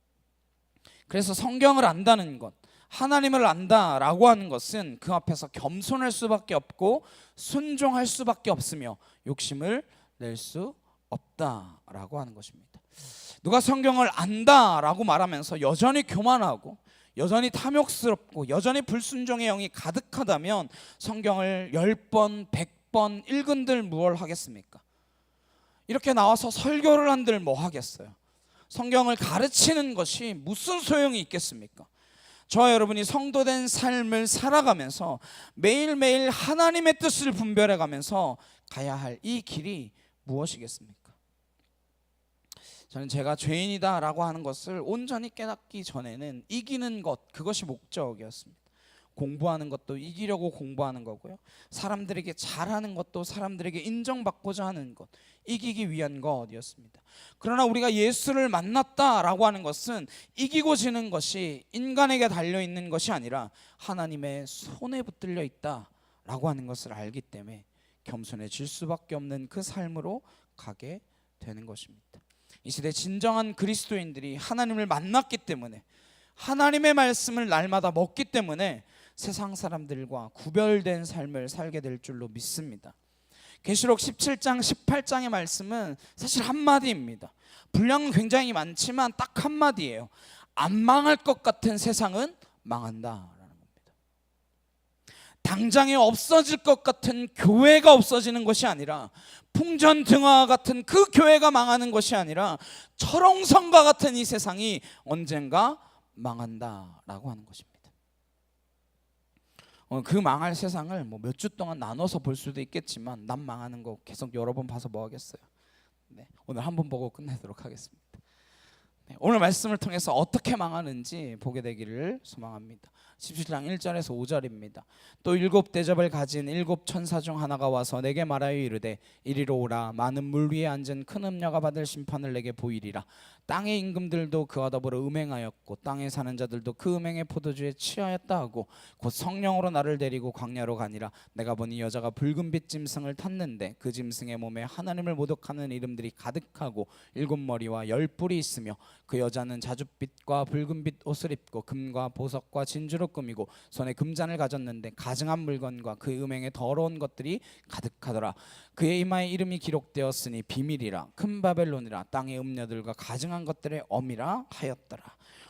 그래서 성경을 안다는 것, 하나님을 안다라고 하는 것은 그 앞에서 겸손할 수밖에 없고 순종할 수밖에 없으며 욕심을 낼 수 없다라고 하는 것입니다. 누가 성경을 안다라고 말하면서 여전히 교만하고 여전히 탐욕스럽고 여전히 불순종의 영이 가득하다면 성경을 10번, 100번 읽은들 무얼 하겠습니까? 이렇게 나와서 설교를 한들 뭐 하겠어요? 성경을 가르치는 것이 무슨 소용이 있겠습니까? 저와 여러분이 성도된 삶을 살아가면서 매일매일 하나님의 뜻을 분별해가면서 가야 할 이 길이 무엇이겠습니까? 저는 제가 죄인이다 라고 하는 것을 온전히 깨닫기 전에는 이기는 것, 그것이 목적이었습니다. 공부하는 것도 이기려고 공부하는 거고요, 사람들에게 잘하는 것도 사람들에게 인정받고자 하는 것, 이기기 위한 것이었습니다. 그러나 우리가 예수를 만났다라고 하는 것은 이기고 지는 것이 인간에게 달려있는 것이 아니라 하나님의 손에 붙들려 있다라고 하는 것을 알기 때문에 겸손해질 수밖에 없는 그 삶으로 가게 되는 것입니다. 이 시대 진정한 그리스도인들이 하나님을 만났기 때문에, 하나님의 말씀을 날마다 먹기 때문에 세상 사람들과 구별된 삶을 살게 될 줄로 믿습니다. 계시록 17장 18장의 말씀은 사실 한마디입니다. 분량은 굉장히 많지만 딱 한마디예요. 안 망할 것 같은 세상은 망한다라는 겁니다. 당장에 없어질 것 같은 교회가 없어지는 것이 아니라, 풍전등화 같은 그 교회가 망하는 것이 아니라 철옹성과 같은 이 세상이 언젠가 망한다라고 하는 것입니다. 그 망할 세상을 몇 주 동안 나눠서 볼 수도 있겠지만 난 망하는 거 계속 여러 번 봐서 뭐 하겠어요. 네, 오늘 한 번 보고 끝내도록 하겠습니다. 네, 오늘 말씀을 통해서 어떻게 망하는지 보게 되기를 소망합니다. 17장 1절에서 5절입니다. 또 7 대접을 가진 7 천사 중 하나가 와서 내게 말하여 이르되 이리로 오라. 많은 물 위에 앉은 큰 음녀가 받을 심판을 내게 보이리라. 땅의 임금들도 그와 더불어 음행하였고 땅에 사는 자들도 그 음행의 포도주에 취하였다 하고 곧 성령으로 나를 데리고 광야로 가니라. 내가 보니 여자가 붉은빛 짐승을 탔는데 그 짐승의 몸에 하나님을 모독하는 이름들이 가득하고 7 머리와 10 뿔이 있으며 그 여자는 자줏빛과 붉은빛 옷을 입고 금과 보석과 진주로 꾸미고 손에 금잔을 가졌는데 가증한 물건과 그 음행의 더러운 것들이 가득하더라. 그의 이마에 이름이 기록되었으니 비밀이라 큰 바벨론이라 땅의 음녀들과 가증한 것들의 엄이라 하였더라.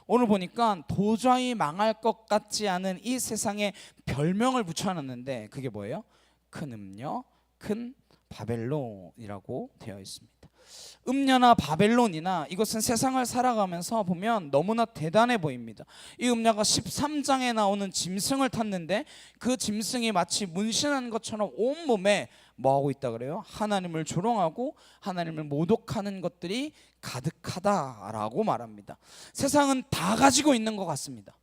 오늘 보니까 도저히 망할 것 같지 않은 이 세상에 별명을 붙여놨는데 그게 뭐예요? 큰 음녀, 큰 바벨론이라고 되어 있습니다. 음녀나 바벨론이나 이것은 세상을 살아가면서 보면 너무나 대단해 보입니다. 이 음녀가 13장에 나오는 짐승을 탔는데 그 짐승이 마치 문신한 것처럼 온몸에 뭐하고 있다 그래요? 하나님을 조롱하고 하나님을 모독하는 것들이 가득하다라고 말합니다. 세상은 다 가지고 있는 것 같습니다.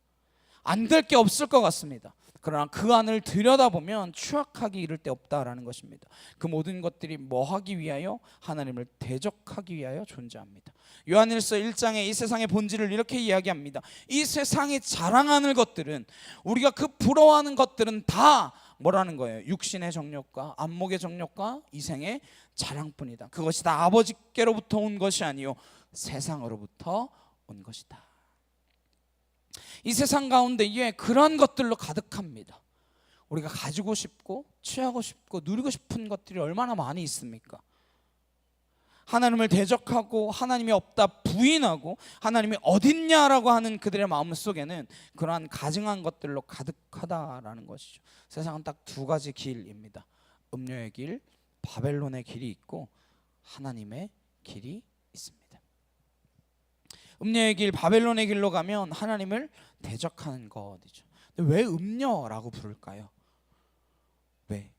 안 될 게 없을 것 같습니다. 그러나 그 안을 들여다보면 추악하기 이를 데 없다라는 것입니다. 그 모든 것들이 뭐 하기 위하여? 하나님을 대적하기 위하여 존재합니다. 요한일서 1장에 이 세상의 본질을 이렇게 이야기합니다. 이 세상이 자랑하는 것들은, 우리가 그 부러워하는 것들은 다 뭐라는 거예요? 육신의 정욕과 안목의 정욕과 이생의 자랑뿐이다. 그것이 다 아버지께로부터 온 것이 아니요 세상으로부터 온 것이다. 이 세상 가운데에 그런 것들로 가득합니다. 우리가 가지고 싶고 취하고 싶고 누리고 싶은 것들이 얼마나 많이 있습니까? 하나님을 대적하고 하나님이 없다 부인하고 하나님이 어딨냐라고 하는 그들의 마음 속에는 그러한 가증한 것들로 가득하다라는 것이죠. 세상은 딱 2가지 길입니다. 음료의 길, 바벨론의 길이 있고 하나님의 길이 있습니다. 음녀의 길, 바벨론의 길로 가면 하나님을 대적하는 것이죠. 근데 왜 음녀라고 부를까요? 왜?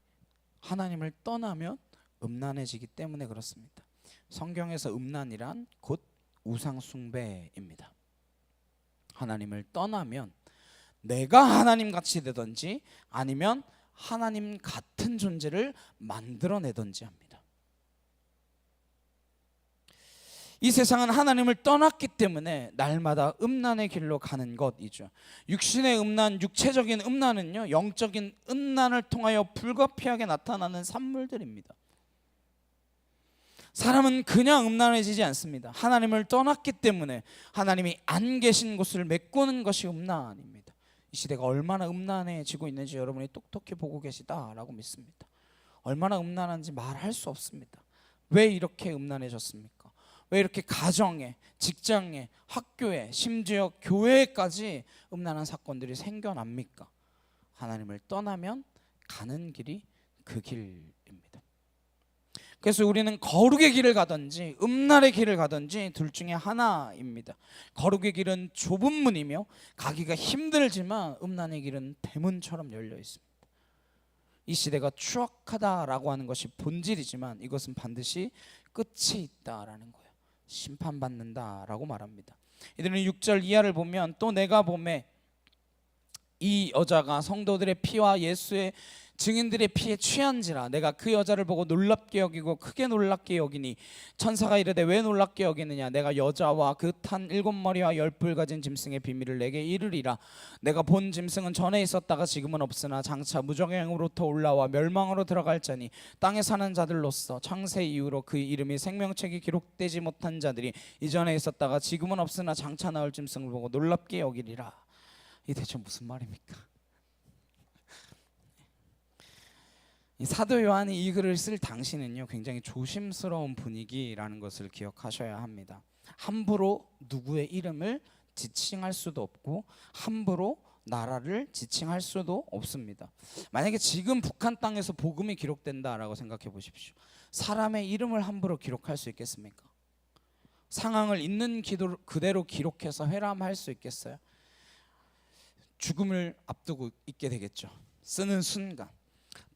하나님을 떠나면 음란해지기 때문에 그렇습니다. 성경에서 음란이란 곧 우상숭배입니다. 하나님을 떠나면 내가 하나님같이 되든지 아니면 하나님 같은 존재를 만들어내든지 합니다. 이 세상은 하나님을 떠났기 때문에 날마다 음란의 길로 가는 것이죠. 육신의 음란, 육체적인 음란은요, 영적인 음란을 통하여 불가피하게 나타나는 산물들입니다. 사람은 그냥 음란해지지 않습니다. 하나님을 떠났기 때문에 하나님이 안 계신 곳을 메꾸는 것이 음란입니다. 이 시대가 얼마나 음란해지고 있는지 여러분이 똑똑히 보고 계시다라고 믿습니다. 얼마나 음란한지 말할 수 없습니다. 왜 이렇게 음란해졌습니까? 왜 이렇게 가정에, 직장에, 학교에, 심지어 교회까지 음란한 사건들이 생겨납니까? 하나님을 떠나면 가는 길이 그 길입니다. 그래서 우리는 거룩의 길을 가든지 음란의 길을 가든지 둘 중에 하나입니다. 거룩의 길은 좁은 문이며 가기가 힘들지만 음란의 길은 대문처럼 열려 있습니다. 이 시대가 추악하다라고 하는 것이 본질이지만 이것은 반드시 끝이 있다라는 거예요. 심판받는다라고 말합니다. 이들은 6절 이하를 보면 또 내가 보매 이 여자가 성도들의 피와 예수의 증인들의 피에 취한지라 내가 그 여자를 보고 놀랍게 여기고 크게 놀랍게 여기니 천사가 이르되 왜 놀랍게 여기느냐 내가 여자와 그 탄 7머리와 10뿔 가진 짐승의 비밀을 내게 이르리라. 내가 본 짐승은 전에 있었다가 지금은 없으나 장차 무정행으로부터 올라와 멸망으로 들어갈 자니 땅에 사는 자들로서 창세 이후로 그 이름이 생명책에 기록되지 못한 자들이 이전에 있었다가 지금은 없으나 장차 나올 짐승을 보고 놀랍게 여기리라. 이 대체 무슨 말입니까? 이 사도 요한이 이 글을 쓸 당시는요 굉장히 조심스러운 분위기라는 것을 기억하셔야 합니다. 함부로 누구의 이름을 지칭할 수도 없고 함부로 나라를 지칭할 수도 없습니다. 만약에 지금 북한 땅에서 복음이 기록된다라고 생각해 보십시오. 사람의 이름을 함부로 기록할 수 있겠습니까? 상황을 있는 그대로 기록해서 회람할 수 있겠어요? 죽음을 앞두고 있게 되겠죠. 쓰는 순간.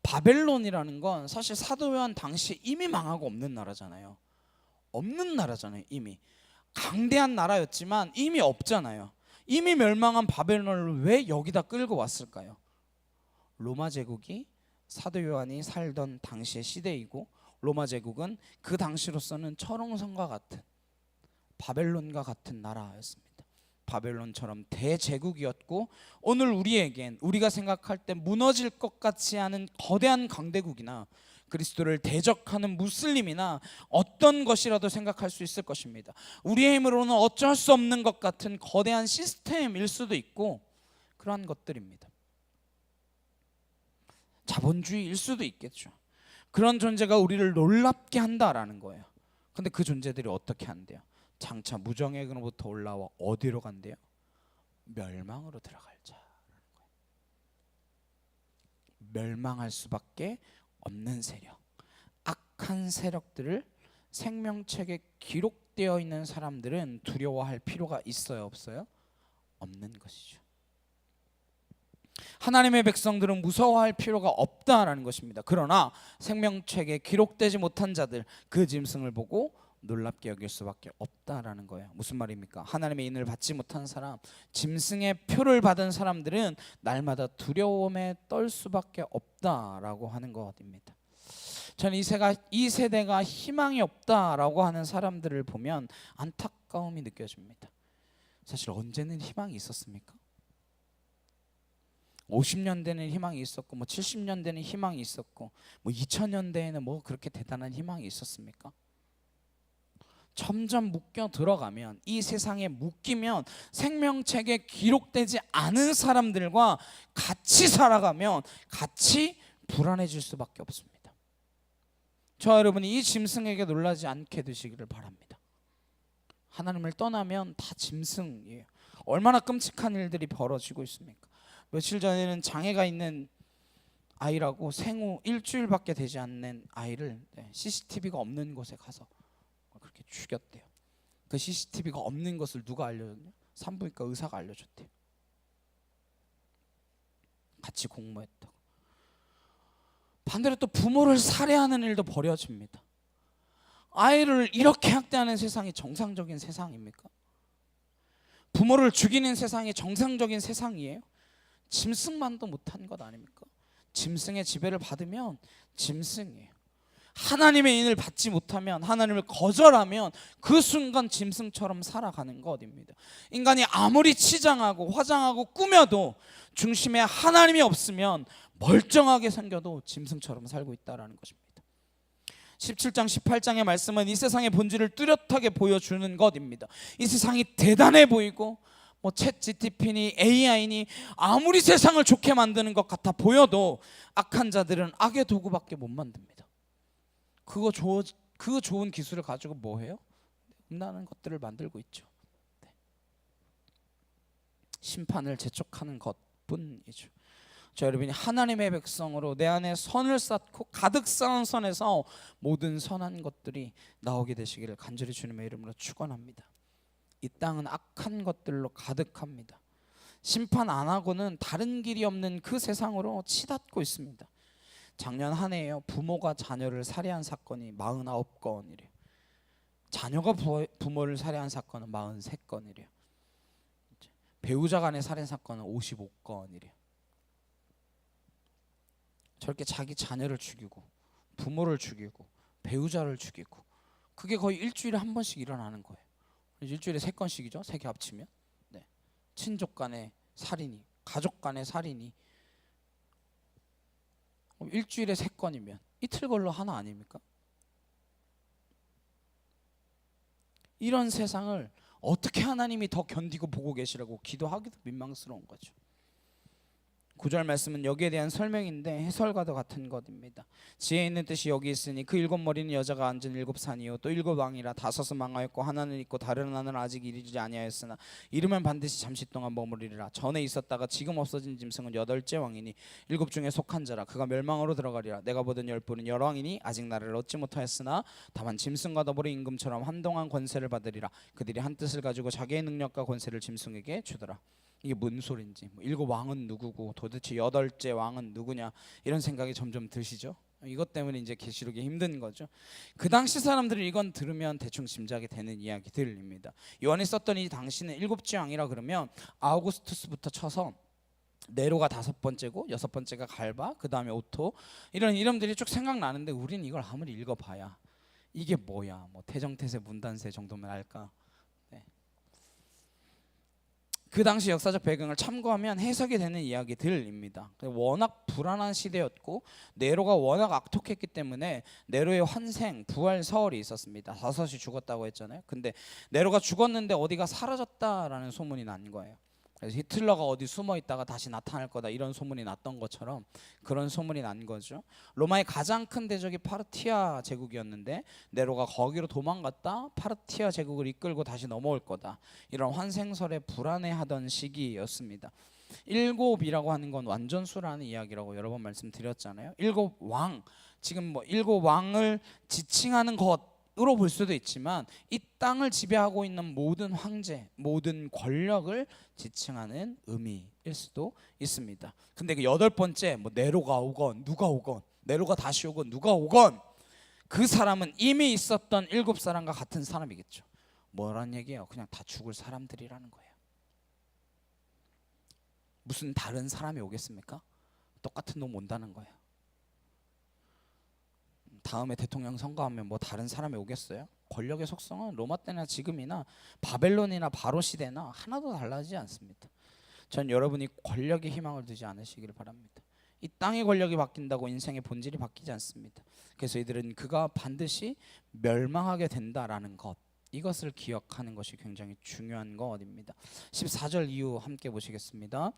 바벨론이라는 건 사실 사도 요한 당시에 이미 망하고 없는 나라잖아요. 없는 나라잖아요. 이미 강대한 나라였지만 이미 없잖아요. 이미 멸망한 바벨론을 왜 여기다 끌고 왔을까요? 로마 제국이 사도 요한이 살던 당시의 시대이고 로마 제국은 그 당시로서는 철옹성과 같은 바벨론과 같은 나라였습니다. 바벨론처럼 대제국이었고 오늘 우리에겐 우리가 생각할 때 무너질 것 같지 않은 거대한 강대국이나 그리스도를 대적하는 무슬림이나 어떤 것이라도 생각할 수 있을 것입니다. 우리의 힘으로는 어쩔 수 없는 것 같은 거대한 시스템일 수도 있고 그러한 것들입니다. 자본주의일 수도 있겠죠. 그런 존재가 우리를 놀랍게 한다라는 거예요. 근데 그 존재들이 어떻게 한대요? 장차 무정액으로부터 올라와 어디로 간대요? 멸망으로 들어갈 자라는 거예요. 멸망할 수밖에 없는 세력, 악한 세력들을 생명책에 기록되어 있는 사람들은 두려워할 필요가 있어요, 없어요? 없는 것이죠. 하나님의 백성들은 무서워할 필요가 없다라는 것입니다. 그러나 생명책에 기록되지 못한 자들, 그 짐승을 보고 놀랍게 여길 수밖에 없다라는 거예요. 무슨 말입니까? 하나님의 인을 받지 못한 사람, 짐승의 표를 받은 사람들은 날마다 두려움에 떨 수밖에 없다라고 하는 것입니다. 저는 이 세대가 희망이 없다라고 하는 사람들을 보면 안타까움이 느껴집니다. 사실 언제는 희망이 있었습니까? 50년대는 희망이 있었고 70년대는 희망이 있었고 2000년대에는 뭐 그렇게 대단한 희망이 있었습니까? 점점 묶여 들어가면 이 세상에 묶이면 생명책에 기록되지 않은 사람들과 같이 살아가면 같이 불안해질 수밖에 없습니다. 저 여러분이 이 짐승에게 놀라지 않게 되시기를 바랍니다. 하나님을 떠나면 다 짐승이에요. 얼마나 끔찍한 일들이 벌어지고 있습니까? 며칠 전에는 장애가 있는 아이라고 생후 일주일밖에 되지 않는 아이를 CCTV가 없는 곳에 가서 그렇게 죽였대요. 그 CCTV가 없는 것을 누가 알려줬냐? 산부인과 의사가 알려줬대요. 같이 공모했다고. 반대로 또 부모를 살해하는 일도 벌어집니다. 아이를 이렇게 학대하는 세상이 정상적인 세상입니까? 부모를 죽이는 세상이 정상적인 세상이에요? 짐승만도 못한 것 아닙니까? 짐승의 지배를 받으면 짐승이에요. 하나님의 인을 받지 못하면, 하나님을 거절하면 그 순간 짐승처럼 살아가는 것입니다. 인간이 아무리 치장하고 화장하고 꾸며도 중심에 하나님이 없으면 멀쩡하게 생겨도 짐승처럼 살고 있다는 것입니다. 17장 18장의 말씀은 이 세상의 본질을 뚜렷하게 보여주는 것입니다. 이 세상이 대단해 보이고 챗 GTP니 AI니 아무리 세상을 좋게 만드는 것 같아 보여도 악한 자들은 악의 도구밖에 못 만듭니다. 그거 좋은 기술을 가지고 뭐 해요? 음란한 것들을 만들고 있죠. 심판을 재촉하는 것뿐이죠. 자, 여러분이 하나님의 백성으로 내 안에 선을 쌓고 가득 쌓은 선에서 모든 선한 것들이 나오게 되시기를 간절히 주님의 이름으로 축원합니다. 이 땅은 악한 것들로 가득합니다. 심판 안 하고는 다른 길이 없는 그 세상으로 치닫고 있습니다. 작년 한 해에요, 부모가 자녀를 살해한 사건이 49건이래요. 자녀가 부모를 살해한 사건은 43건이래요. 배우자 간의 살인 사건은 55건이래요. 저렇게 자기 자녀를 죽이고 부모를 죽이고 배우자를 죽이고 그게 거의 일주일에 한 번씩 일어나는 거예요. 일주일에 3건씩이죠. 3개 합치면. 친족 간의 살인이, 가족 간의 살인이 일주일에 3건이면 이틀 걸러 하나 아닙니까? 이런 세상을 어떻게 하나님이 더 견디고 보고 계시라고 기도하기도 민망스러운 거죠. 9절 말씀은 여기에 대한 설명인데 해설과도 같은 것입니다. 지혜 있는 뜻이 여기 있으니 그 7 머리는 여자가 앉은 7 산이요 또 7 왕이라 5은 망하였고 하나는 있고 다른 하나는 아직 이르지 아니하였으나 이르면 반드시 잠시 동안 머무리리라. 전에 있었다가 지금 없어진 짐승은 8째 왕이니 7 중에 속한 자라. 그가 멸망으로 들어가리라. 내가 보던 10분은 열왕이니 아직 나를 얻지 못하였으나 다만 짐승과 더불어 임금처럼 한동안 권세를 받으리라. 그들이 한 뜻을 가지고 자기의 능력과 권세를 짐승에게 주더라. 이게 뭔 소린지, 7 왕은 누구고 도대체 8째 왕은 누구냐, 이런 생각이 점점 드시죠. 이것 때문에 이제 계시록이 힘든 거죠. 그 당시 사람들은 이건 들으면 대충 짐작이 되는 이야기들입니다. 요한이 썼던 이 당시는 7째 왕이라 그러면 아우구스투스부터 쳐서 네로가 5번째고 6번째가 갈바, 그 다음에 오토, 이런 이름들이 쭉 생각나는데 우리는 이걸 아무리 읽어봐야 이게 뭐야, 태정태세 문단세 정도면 알까. 그 당시 역사적 배경을 참고하면 해석이 되는 이야기들입니다. 워낙 불안한 시대였고 네로가 워낙 악독했기 때문에 네로의 환생, 부활 서얼이 있었습니다. 5이 죽었다고 했잖아요. 근데 네로가 죽었는데 어디가 사라졌다라는 소문이 난 거예요. 그래서 히틀러가 어디 숨어 있다가 다시 나타날 거다, 이런 소문이 났던 것처럼 그런 소문이 난 거죠. 로마의 가장 큰 대적이 파르티아 제국이었는데 네로가 거기로 도망갔다 파르티아 제국을 이끌고 다시 넘어올 거다, 이런 환생설에 불안해하던 시기였습니다. 7이라고 하는 건 완전수라는 이야기라고 여러 번 말씀드렸잖아요. 7 왕, 지금 7 왕을 지칭하는 것으로 볼 수도 있지만 이 땅을 지배하고 있는 모든 황제, 모든 권력을 지칭하는 의미일 수도 있습니다. 근데 그 8번째, 네로가 오건 누가 오건, 네로가 다시 오건 누가 오건, 그 사람은 이미 있었던 7사람과 같은 사람이겠죠. 뭐란 얘기예요? 그냥 다 죽을 사람들이라는 거예요. 무슨 다른 사람이 오겠습니까? 똑같은 놈 온다는 거예요. 다음에 대통령 선거하면 다른 사람이 오겠어요? 권력의 속성은 로마 때나 지금이나 바벨론이나 바로 시대나 하나도 달라지지 않습니다. 전 여러분이 권력에 희망을 두지 않으시기를 바랍니다. 이 땅의 권력이 바뀐다고 인생의 본질이 바뀌지 않습니다. 그래서 이들은 그가 반드시 멸망하게 된다라는 것, 이것을 기억하는 것이 굉장히 중요한 것입니다. 14절 이후 함께 보시겠습니다.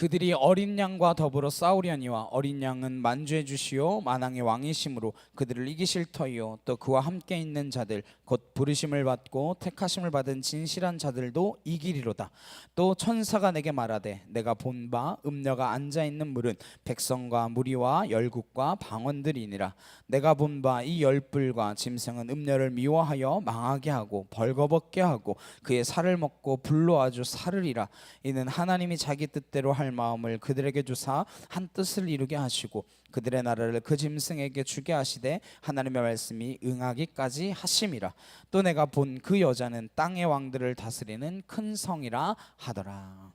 그들이 어린 양과 더불어 싸우려니와 어린 양은 만주해 주시오 만왕의 왕이심으로 그들을 이기실 터이요 또 그와 함께 있는 자들 곧 부르심을 받고 택하심을 받은 진실한 자들도 이기리로다. 또 천사가 내게 말하되 내가 본 바 음녀가 앉아 있는 물은 백성과 무리와 열국과 방언들이니라. 내가 본 바 이 열불과 짐승은 음녀를 미워하여 망하게 하고 벌거벗게 하고 그의 살을 먹고 불로 아주 사르리라. 이는 하나님이 자기 뜻대로 할 마음을 그들에게 주사 한 뜻을 이루게 하시고 그들의 나라를 그 짐승에게 주게 하시되 하나님의 말씀이 응하기까지 하심이라. 또 내가 본 그 여자는 땅의 왕들을 다스리는 큰 성이라 하더라.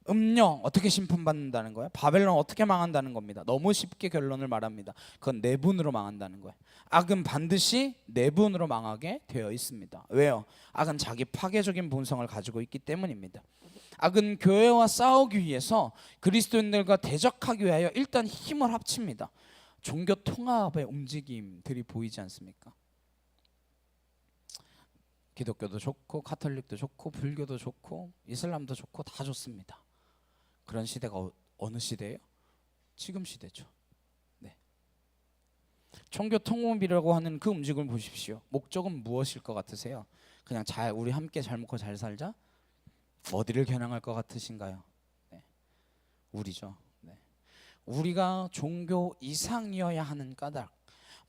음녀 어떻게 심판받는다는 거예요? 바벨론 어떻게 망한다는 겁니다. 너무 쉽게 결론을 말합니다. 그건 내분으로 망한다는 거예요. 악은 반드시 내분으로 망하게 되어 있습니다. 왜요? 악은 자기 파괴적인 본성을 가지고 있기 때문입니다. 악은 교회와 싸우기 위해서 그리스도인들과 대적하기 위하여 일단 힘을 합칩니다. 종교 통합의 움직임들이 보이지 않습니까? 기독교도 좋고 가톨릭도 좋고 불교도 좋고 이슬람도 좋고 다 좋습니다. 그런 시대가 어느 시대예요? 지금 시대죠. 네. 종교 통합이라고 하는 그 움직임을 보십시오. 목적은 무엇일 것 같으세요? 그냥 우리 함께 잘 먹고 잘 살자? 어디를 겨냥할 것 같으신가요? 네. 우리죠. 네. 우리가 종교 이상이어야 하는 까닭,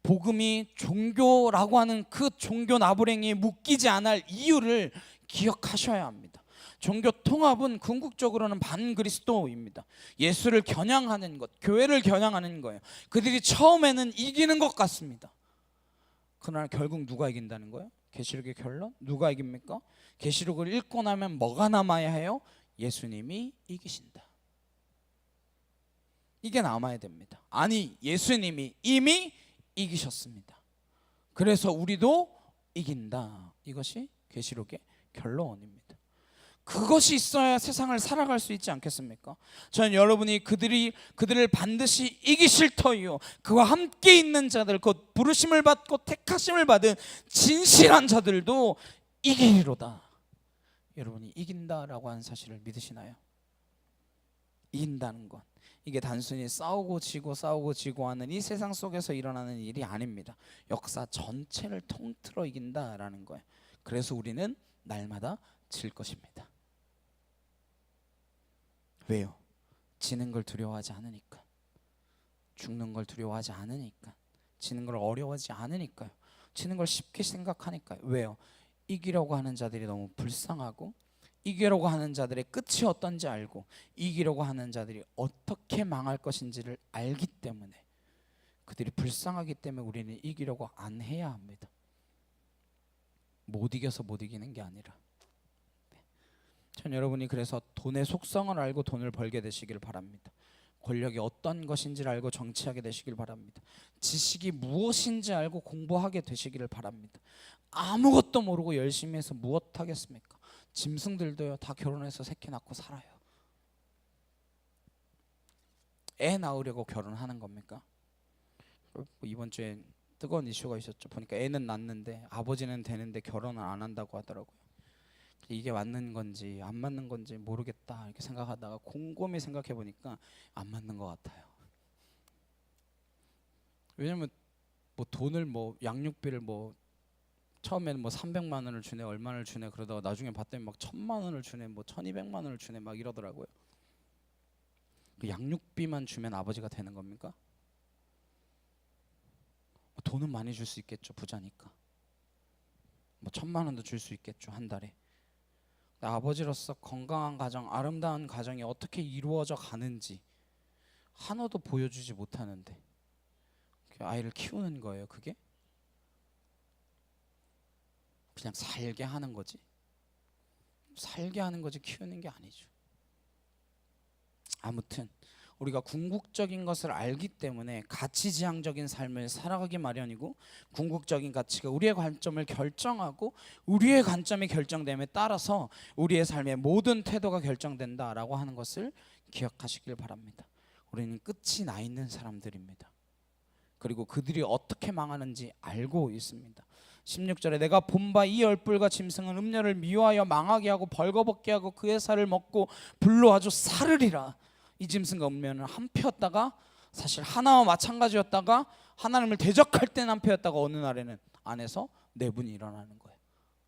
복음이 종교라고 하는 그 종교 나부랭이에 묶이지 않을 이유를 기억하셔야 합니다. 종교 통합은 궁극적으로는 반그리스도입니다. 예수를 겨냥하는 것, 교회를 겨냥하는 거예요. 그들이 처음에는 이기는 것 같습니다. 그러나 결국 누가 이긴다는 거예요? 계시록의 결론? 누가 이깁니까? 계시록을 읽고 나면 뭐가 남아야 해요? 예수님이 이기신다. 이게 남아야 됩니다. 아니, 예수님이 이미 이기셨습니다. 그래서 우리도 이긴다. 이것이 계시록의 결론입니다. 그것이 있어야 세상을 살아갈 수 있지 않겠습니까? 저는 여러분이 그들을 반드시 이기실 터이요 그와 함께 있는 자들 곧 부르심을 받고 택하심을 받은 진실한 자들도 이기리로다. 여러분이 이긴다라고 하는 사실을 믿으시나요? 이긴다는 것, 이게 단순히 싸우고 지고 하는 이 세상 속에서 일어나는 일이 아닙니다. 역사 전체를 통틀어 이긴다라는 거예요. 그래서 우리는 날마다 질 것입니다. 왜요? 지는 걸 두려워하지 않으니까, 죽는 걸 두려워하지 않으니까, 지는 걸 어려워하지 않으니까요. 지는 걸 쉽게 생각하니까요. 왜요? 이기려고 하는 자들이 너무 불쌍하고, 이기려고 하는 자들의 끝이 어떤지 알고, 이기려고 하는 자들이 어떻게 망할 것인지를 알기 때문에, 그들이 불쌍하기 때문에 우리는 이기려고 안 해야 합니다. 못 이겨서 못 이기는 게 아니라. 전 여러분이 그래서 돈의 속성을 알고 돈을 벌게 되시길 바랍니다. 권력이 어떤 것인지를 알고 정치하게 되시길 바랍니다. 지식이 무엇인지 알고 공부하게 되시기를 바랍니다. 아무것도 모르고 열심히 해서 무엇 하겠습니까? 짐승들도요, 다 결혼해서 새끼 낳고 살아요. 애 낳으려고 결혼하는 겁니까? 이번 주에 뜨거운 이슈가 있었죠. 보니까 애는 낳는데 아버지는 되는데 결혼을 안 한다고 하더라고요. 이게 맞는 건지 안 맞는 건지 모르겠다 이렇게 생각하다가 곰곰이 생각해 보니까 안 맞는 것 같아요. 왜냐면 뭐 돈을 뭐 양육비를 뭐 처음에는 뭐 300만 원을 주네 얼마를 주네 그러다가 나중에 봤더니 막 1000만 원을 주네 뭐 1200만 원을 주네 막 이러더라고요. 그 양육비만 주면 아버지가 되는 겁니까? 돈은 많이 줄 수 있겠죠. 부자니까 뭐 1000만 원도 줄 수 있겠죠. 한 달에. 아버지로서 건강한 가정, 아름다운 가정이 어떻게 이루어져 가는지 하나도 보여주지 못하는데 아이를 키우는 거예요. 그게 그냥 살게 하는 거지, 살게 하는 거지 키우는 게 아니죠. 아무튼 우리가 궁극적인 것을 알기 때문에 가치지향적인 삶을 살아가기 마련이고, 궁극적인 가치가 우리의 관점을 결정하고 우리의 관점이 결정됨에 따라서 우리의 삶의 모든 태도가 결정된다라고 하는 것을 기억하시길 바랍니다. 우리는 끝이 나 있는 사람들입니다. 그리고 그들이 어떻게 망하는지 알고 있습니다. 16절에 내가 본 바 이 열불과 짐승은 음녀를 미워하여 망하게 하고 벌거벗게 하고 그의 살을 먹고 불로 아주 사르리라. 이 짐승과 운명은 한패였다가 사실 하나와 마찬가지였다가 하나님을 대적할 때는 한패였다가 어느 날에는 안에서 내분이 일어나는 거예요.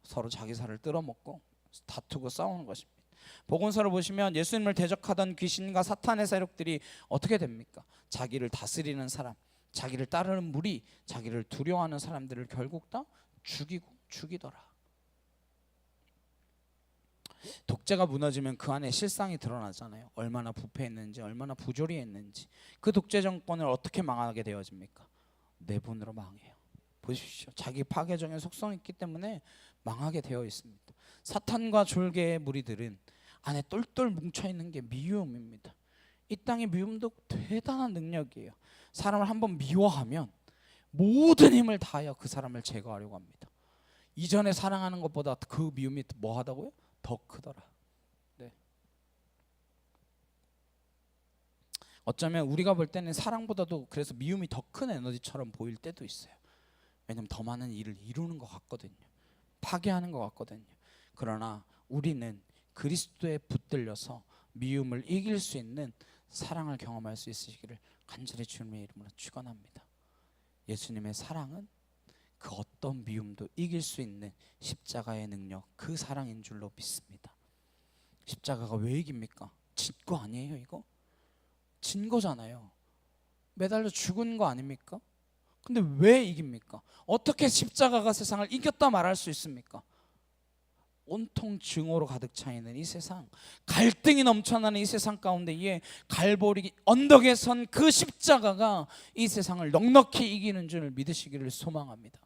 서로 자기 살을 뜯어먹고 다투고 싸우는 것입니다. 복음서를 보시면 예수님을 대적하던 귀신과 사탄의 세력들이 어떻게 됩니까? 자기를 다스리는 사람, 자기를 따르는 무리, 자기를 두려워하는 사람들을 결국 다 죽이고 죽이더라. 독재가 무너지면 그 안에 실상이 드러나잖아요. 얼마나 부패했는지, 얼마나 부조리했는지. 그 독재 정권을 어떻게 망하게 되어집니까? 내분으로 망해요. 보십시오. 자기 파괴적인 속성이 있기 때문에 망하게 되어 있습니다. 사탄과 졸개의 무리들은 안에 똘똘 뭉쳐있는 게 미움입니다. 이 땅의 미움도 대단한 능력이에요. 사람을 한번 미워하면 모든 힘을 다하여 그 사람을 제거하려고 합니다. 이전에 사랑하는 것보다 그 미움이 뭐 하다고요? 더 크더라. 네. 어쩌면 우리가 볼 때는 사랑보다도 그래서 미움이 더 큰 에너지처럼 보일 때도 있어요. 왜냐면 더 많은 일을 이루는 것 같거든요. 파괴하는 것 같거든요. 그러나 우리는 그리스도에 붙들려서 미움을 이길 수 있는 사랑을 경험할 수 있으시기를 간절히 주님의 이름으로 축원합니다. 예수님의 사랑은 그 어떤 미움도 이길 수 있는 십자가의 능력, 그 사랑인 줄로 믿습니다. 십자가가 왜 이깁니까? 진 거 아니에요 이거? 진 거잖아요. 매달려 죽은 거 아닙니까? 근데 왜 이깁니까? 어떻게 십자가가 세상을 이겼다 말할 수 있습니까? 온통 증오로 가득 차 있는 이 세상, 갈등이 넘쳐나는 이 세상 가운데에 갈보리 언덕에 선 그 십자가가 이 세상을 넉넉히 이기는 줄 믿으시기를 소망합니다.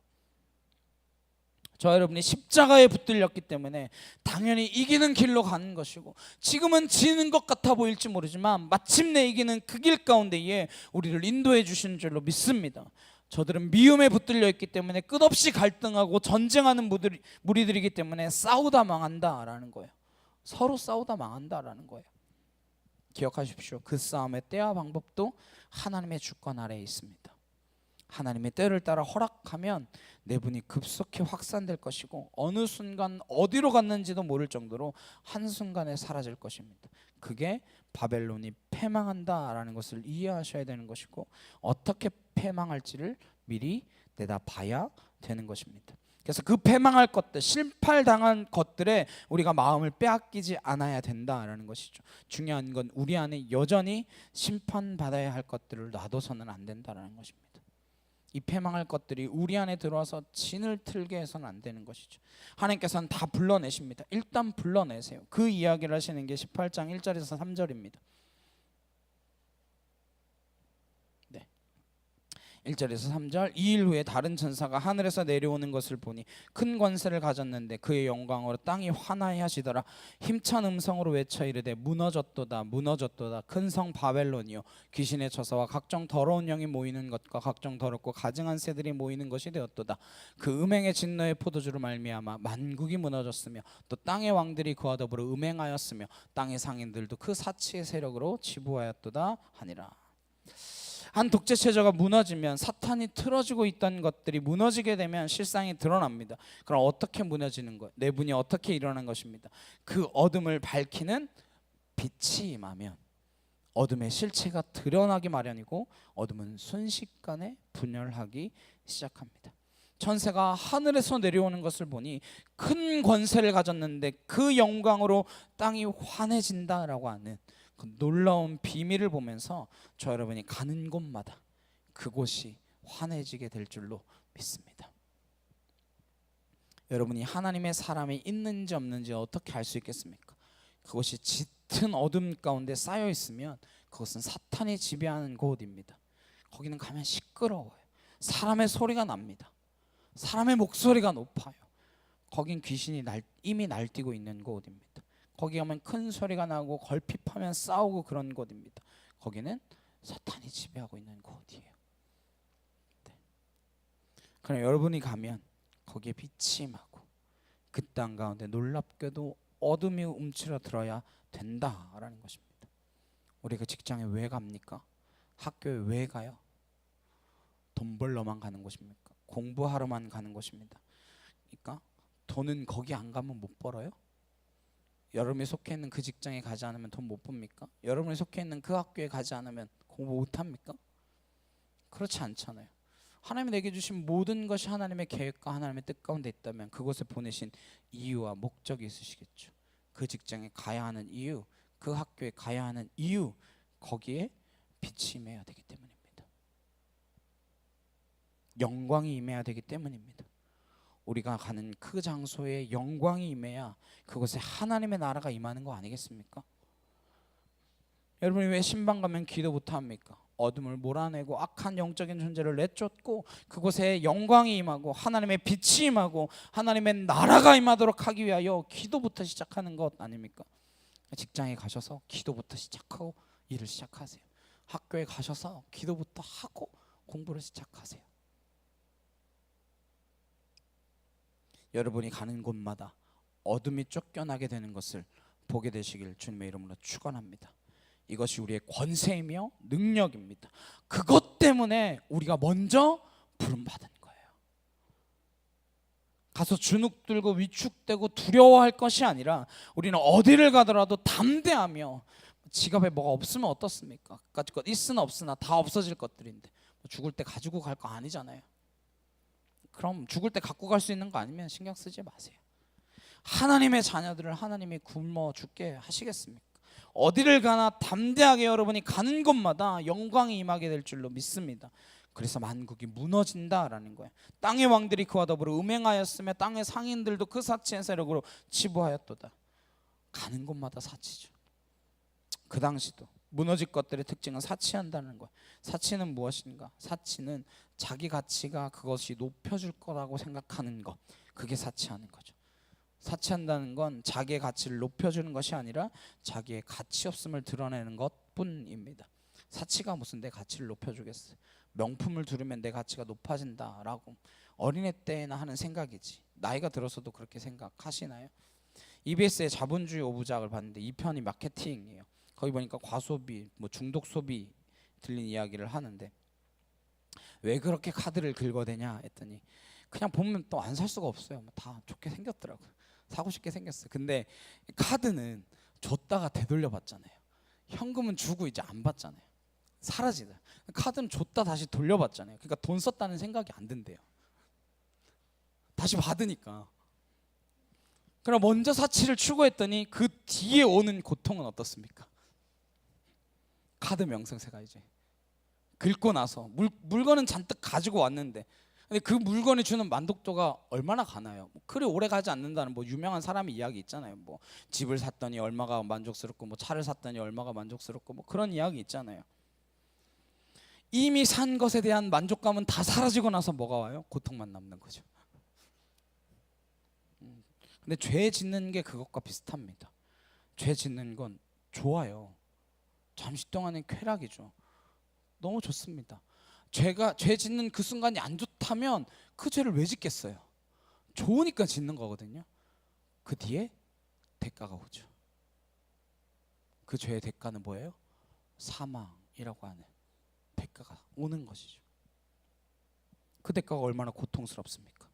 저 여러분이 십자가에 붙들렸기 때문에 당연히 이기는 길로 가는 것이고, 지금은 지는 것 같아 보일지 모르지만 마침내 이기는 그 길 가운데에 우리를 인도해 주시는 줄로 믿습니다. 저들은 미움에 붙들려 있기 때문에 끝없이 갈등하고 전쟁하는 무리들이기 때문에 싸우다 망한다라는 거예요. 서로 싸우다 망한다라는 거예요. 기억하십시오. 그 싸움의 때와 방법도 하나님의 주권 아래에 있습니다. 하나님의 때를 따라 허락하면 내분이 급속히 확산될 것이고, 어느 순간 어디로 갔는지도 모를 정도로 한순간에 사라질 것입니다. 그게 바벨론이 패망한다라는 것을 이해하셔야 되는 것이고, 어떻게 패망할지를 미리 내다봐야 되는 것입니다. 그래서 그 패망할 것들, 실패당한 것들에 우리가 마음을 빼앗기지 않아야 된다라는 것이죠. 중요한 건 우리 안에 여전히 심판받아야 할 것들을 놔둬서는 안 된다라는 것입니다. 이 패망할 것들이 우리 안에 들어와서 진을 틀게 해서는 안 되는 것이죠. 하나님께서는 다 불러내십니다. 일단 불러내세요. 그 이야기를 하시는 게 18장 1절에서 3절입니다. 1절에서 3절. 2일 후에 다른 천사가 하늘에서 내려오는 것을 보니 큰 권세를 가졌는데 그의 영광으로 땅이 환하게 하시더라. 힘찬 음성으로 외쳐 이르되 무너졌도다 무너졌도다 큰 성 바벨론이요 귀신의 처소와 각종 더러운 영이 모이는 것과 각종 더럽고 가증한 새들이 모이는 것이 되었도다. 그 음행의 진노의 포도주로 말미암아 만국이 무너졌으며 또 땅의 왕들이 그와 더불어 음행하였으며 땅의 상인들도 그 사치의 세력으로 지부하였도다 하니라. 한 독재 체제가 무너지면, 사탄이 틀어지고 있던 것들이 무너지게 되면 실상이 드러납니다. 그럼 어떻게 무너지는 것? 내분이 어떻게 일어난 것입니다. 그 어둠을 밝히는 빛이 임하면 어둠의 실체가 드러나기 마련이고, 어둠은 순식간에 분열하기 시작합니다. 천사가 하늘에서 내려오는 것을 보니 큰 권세를 가졌는데 그 영광으로 땅이 환해진다라고 하는 그 놀라운 비밀을 보면서 저 여러분이 가는 곳마다 그곳이 환해지게 될 줄로 믿습니다. 여러분이 하나님의 사람이 있는지 없는지 어떻게 알 수 있겠습니까? 그것이 짙은 어둠 가운데 쌓여 있으면 그것은 사탄이 지배하는 곳입니다. 거기는 가면 시끄러워요. 사람의 소리가 납니다. 사람의 목소리가 높아요. 거긴 귀신이 이미 날뛰고 있는 곳입니다. 거기 가면 큰 소리가 나고 걸핏하면 싸우고 그런 곳입니다. 거기는 사탄이 지배하고 있는 곳이에요. 네. 그럼 여러분이 가면 거기에 빛이 임하고 그 땅 가운데 놀랍게도 어둠이 움츠러들어야 된다라는 것입니다. 우리 그 직장에 왜 갑니까? 학교에 왜 가요? 돈 벌러만 가는 곳입니까? 공부하러만 가는 곳입니다. 그러니까 돈은 거기 안 가면 못 벌어요? 여러분이 속해 있는 그 직장에 가지 않으면 돈 못 봅니까? 여러분이 속해 있는 그 학교에 가지 않으면 공부 못 합니까? 그렇지 않잖아요. 하나님이 내게 주신 모든 것이 하나님의 계획과 하나님의 뜻 가운데 있다면 그곳에 보내신 이유와 목적이 있으시겠죠. 그 직장에 가야 하는 이유, 그 학교에 가야 하는 이유, 거기에 빛이 임해야 되기 때문입니다. 영광이 임해야 되기 때문입니다. 우리가 가는 그 장소에 영광이 임해야 그곳에 하나님의 나라가 임하는 거 아니겠습니까? 여러분이 왜 신방 가면 기도 못합니까? 어둠을 몰아내고 악한 영적인 존재를 내쫓고 그곳에 영광이 임하고 하나님의 빛이 임하고 하나님의 나라가 임하도록 하기 위하여 기도부터 시작하는 것 아닙니까? 직장에 가셔서 기도부터 시작하고 일을 시작하세요. 학교에 가셔서 기도부터 하고 공부를 시작하세요. 여러분이 가는 곳마다 어둠이 쫓겨나게 되는 것을 보게 되시길 주님의 이름으로 축원합니다. 이것이 우리의 권세이며 능력입니다. 그것 때문에 우리가 먼저 부름받은 거예요. 가서 주눅 들고 위축되고 두려워할 것이 아니라 우리는 어디를 가더라도 담대하며 지갑에 뭐가 없으면 어떻습니까? 그까짓 것 있으나 없으나 다 없어질 것들인데 죽을 때 가지고 갈 거 아니잖아요. 그럼 죽을 때 갖고 갈 수 있는 거 아니면 신경 쓰지 마세요. 하나님의 자녀들을 하나님이 굶어 죽게 하시겠습니까? 어디를 가나 담대하게 여러분이 가는 곳마다 영광이 임하게 될 줄로 믿습니다. 그래서 만국이 무너진다라는 거예요. 땅의 왕들이 그와 더불어 음행하였으며 땅의 상인들도 그 사치의 세력으로 치부하였도다. 가는 곳마다 사치죠. 그 당시도 무너질 것들의 특징은 사치한다는 거예요. 사치는 무엇인가? 사치는 자기 가치가 그것이 높여줄 거라고 생각하는 것, 그게 사치하는 거죠. 사치한다는 건 자기의 가치를 높여주는 것이 아니라 자기의 가치 없음을 드러내는 것뿐입니다. 사치가 무슨 내 가치를 높여주겠어요? 명품을 두르면 내 가치가 높아진다라고 어린애 때나 하는 생각이지 나이가 들어서도 그렇게 생각하시나요? EBS의 자본주의 5부작을 봤는데 2편이 마케팅이에요. 거기 보니까 과소비, 중독 소비 들린 이야기를 하는데 왜 그렇게 카드를 긁어대냐 했더니 그냥 보면 또 안 살 수가 없어요. 다 좋게 생겼더라고요. 사고 싶게 생겼어요. 근데 카드는 줬다가 되돌려 받잖아요. 현금은 주고 이제 안 받잖아요. 사라지다. 카드는 줬다 다시 돌려받잖아요. 그러니까 돈 썼다는 생각이 안 든대요. 다시 받으니까. 그럼 먼저 사치를 추구했더니 그 뒤에 오는 고통은 어떻습니까? 카드 명성세가 이제 긁고 나서 물건은 잔뜩 가지고 왔는데 근데 그 물건이 주는 만족도가 얼마나 가나요? 그리 오래 가지 않는다는 유명한 사람의 이야기 있잖아요. 집을 샀더니 얼마가 만족스럽고 차를 샀더니 얼마가 만족스럽고 그런 이야기 있잖아요. 이미 산 것에 대한 만족감은 다 사라지고 나서 뭐가 와요? 고통만 남는 거죠. 근데 죄 짓는 게 그것과 비슷합니다. 죄 짓는 건 좋아요. 잠시 동안의 쾌락이죠. 너무 좋습니다. 죄 짓는 그 순간이 안 좋다면 그 죄를 왜 짓겠어요? 좋으니까 짓는 거거든요. 그 뒤에 대가가 오죠. 그 죄의 대가는 뭐예요? 사망이라고 하는 대가가 오는 것이죠. 그 대가가 얼마나 고통스럽습니까?